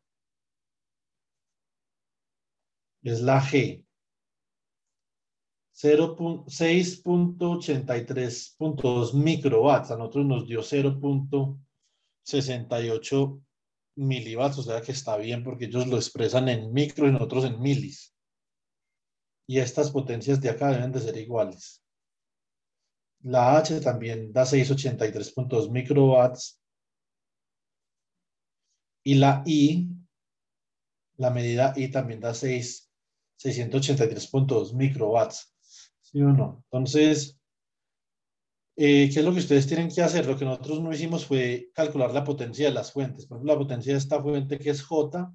es la G. 6.83.2 microvatios. A nosotros nos dio 0.68 milivatios, o sea que está bien porque ellos lo expresan en micro y nosotros en milis. Y estas potencias de acá deben de ser iguales. La H también da 683.2 microvatios. Y la I, la medida I también da 683.2 microvatios. ¿Sí o no? Entonces, ¿qué es lo que ustedes tienen que hacer? Lo que nosotros no hicimos fue calcular la potencia de las fuentes. Por ejemplo, la potencia de esta fuente que es J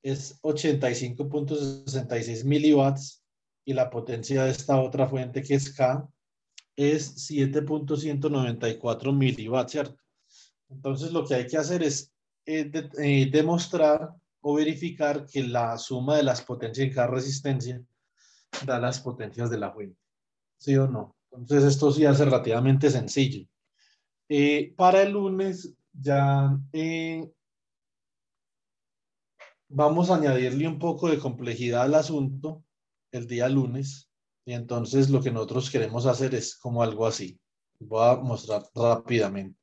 es 85.66 miliwatts y la potencia de esta otra fuente que es K es 7.194 miliwatts, ¿cierto? Entonces, lo que hay que hacer es demostrar o verificar que la suma de las potencias en cada resistencia da las potencias de la fuente. ¿Sí o no? Entonces, esto sí hace relativamente sencillo. Para el lunes ya vamos a añadirle un poco de complejidad al asunto el día lunes. Y entonces lo que nosotros queremos hacer es como algo así. Voy a mostrar rápidamente.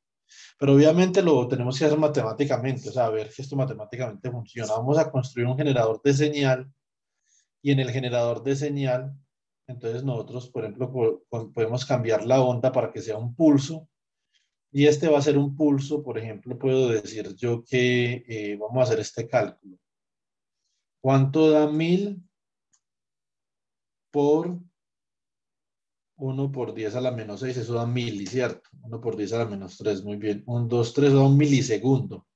Pero obviamente lo tenemos que hacer matemáticamente, o sea, ver que esto matemáticamente funciona. Vamos a construir un generador de señal y en el generador de señal, entonces nosotros, por ejemplo, podemos cambiar la onda para que sea un pulso y este va a ser un pulso, por ejemplo, puedo decir yo que vamos a hacer este cálculo. ¿Cuánto da 1000 por 1 por 10 a la menos 6? Eso da mili, ¿cierto? 1 por 10 a la menos 3, muy bien. 1, 2, 3 da un milisegundo.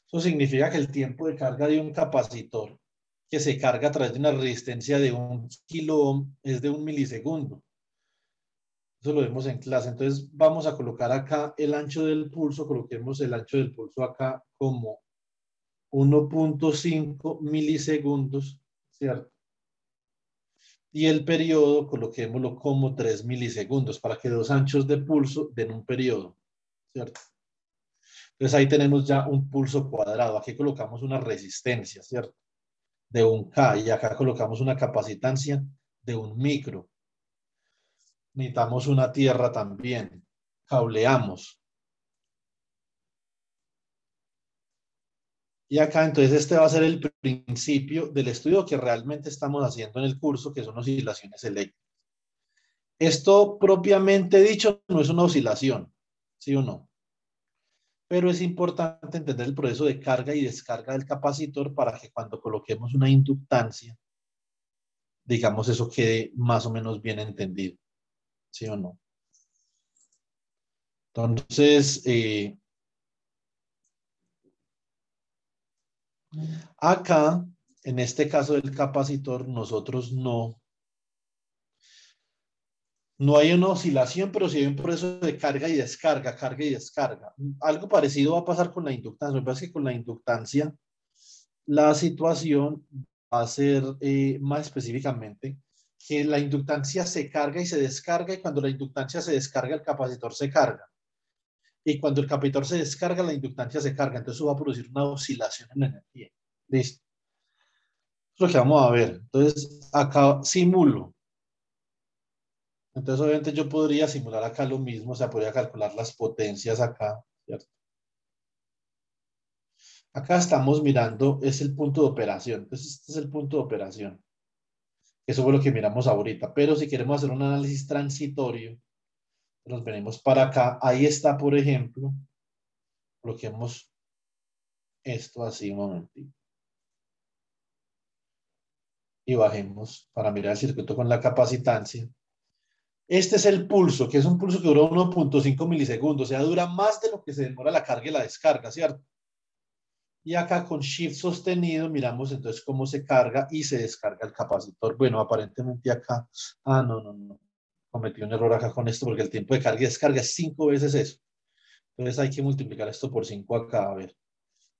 Eso significa que el tiempo de carga de un capacitor que se carga a través de una resistencia de 1 kilo ohm es de 1 milisegundo. Eso lo vemos en clase. Entonces vamos a colocar acá el ancho del pulso. Coloquemos el ancho del pulso acá como 1.5 milisegundos, ¿cierto? Y el periodo, coloquémoslo como 3 milisegundos para que 2 anchos de pulso den un periodo, ¿cierto? Entonces ahí tenemos ya un pulso cuadrado. Aquí colocamos una resistencia, ¿cierto? De 1K y acá colocamos una capacitancia de 1 micro. Necesitamos una tierra también. Cableamos. Y acá entonces este va a ser el principio del estudio que realmente estamos haciendo en el curso, que son oscilaciones eléctricas. Esto propiamente dicho no es una oscilación, ¿sí o no? Pero es importante entender el proceso de carga y descarga del capacitor para que cuando coloquemos una inductancia, digamos, eso quede más o menos bien entendido, ¿sí o no? Entonces, acá, en este caso del capacitor, nosotros no hay una oscilación, pero sí hay un proceso de carga y descarga, carga y descarga. Algo parecido va a pasar con la inductancia. Lo que pasa es que con la inductancia, la situación va a ser más específicamente que la inductancia se carga y se descarga, y cuando la inductancia se descarga, el capacitor se carga. Y cuando el capacitor se descarga, la inductancia se carga. Entonces eso va a producir una oscilación en la energía. Listo. Eso es lo que vamos a ver. Entonces, acá simulo. Entonces, obviamente, yo podría simular acá lo mismo, o sea, podría calcular las potencias acá, ¿cierto? Acá estamos mirando, es el punto de operación. Entonces, este es el punto de operación. Eso fue lo que miramos ahorita. Pero si queremos hacer un análisis transitorio, nos venimos para acá. Ahí está, por ejemplo, bloqueemos esto así un momentito. Y bajemos para mirar el circuito con la capacitancia. Este es el pulso, que es un pulso que dura 1.5 milisegundos, o sea, dura más de lo que se demora la carga y la descarga, ¿cierto? Y acá con Shift sostenido miramos entonces cómo se carga y se descarga el capacitor. Bueno, aparentemente acá, no, cometí un error acá con esto porque el tiempo de carga y descarga es 5 veces eso. Entonces hay que multiplicar esto por 5 acá, a ver.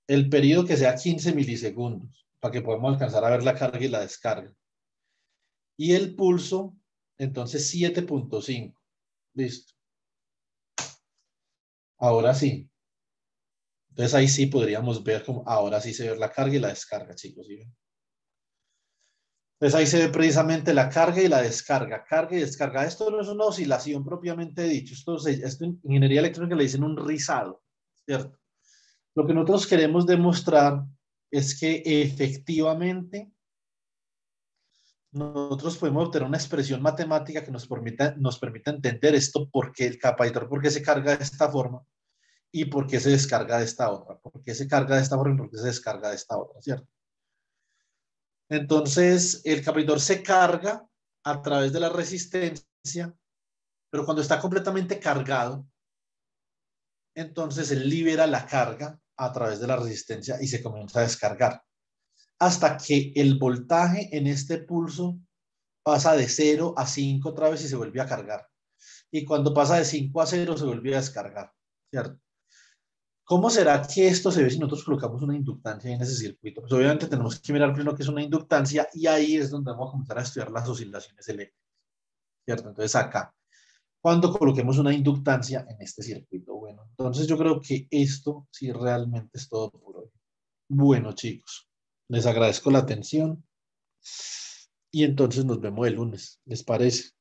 El periodo que sea 15 milisegundos, para que podamos alcanzar a ver la carga y la descarga. Y el pulso, entonces 7.5. Listo. Ahora sí. Entonces ahí sí podríamos ver cómo ahora sí se ve la carga y la descarga, chicos. ¿Sí ven? Entonces ahí se ve precisamente la carga y la descarga. Carga y descarga. Esto no es una oscilación propiamente dicho. Esto en ingeniería electrónica le dicen un rizado, ¿cierto? Lo que nosotros queremos demostrar es que efectivamente nosotros podemos obtener una expresión matemática que nos permita entender esto, por qué el capacitor, por qué se carga de esta forma y por qué se descarga de esta otra, por qué se carga de esta forma y por qué se descarga de esta otra, ¿cierto? Entonces, el capacitor se carga a través de la resistencia, pero cuando está completamente cargado, entonces él libera la carga a través de la resistencia y se comienza a descargar, hasta que el voltaje en este pulso pasa de 0 a 5 otra vez y se vuelve a cargar. Y cuando pasa de 5 a 0 se vuelve a descargar, ¿cierto? ¿Cómo será que esto se ve si nosotros colocamos una inductancia en ese circuito? Pues obviamente tenemos que mirar primero qué es una inductancia y ahí es donde vamos a comenzar a estudiar las oscilaciones eléctricas, ¿cierto? Entonces acá, cuando coloquemos una inductancia en este circuito, bueno, entonces yo creo que esto sí realmente es todo por hoy. Bueno, chicos, les agradezco la atención y entonces nos vemos el lunes, ¿les parece?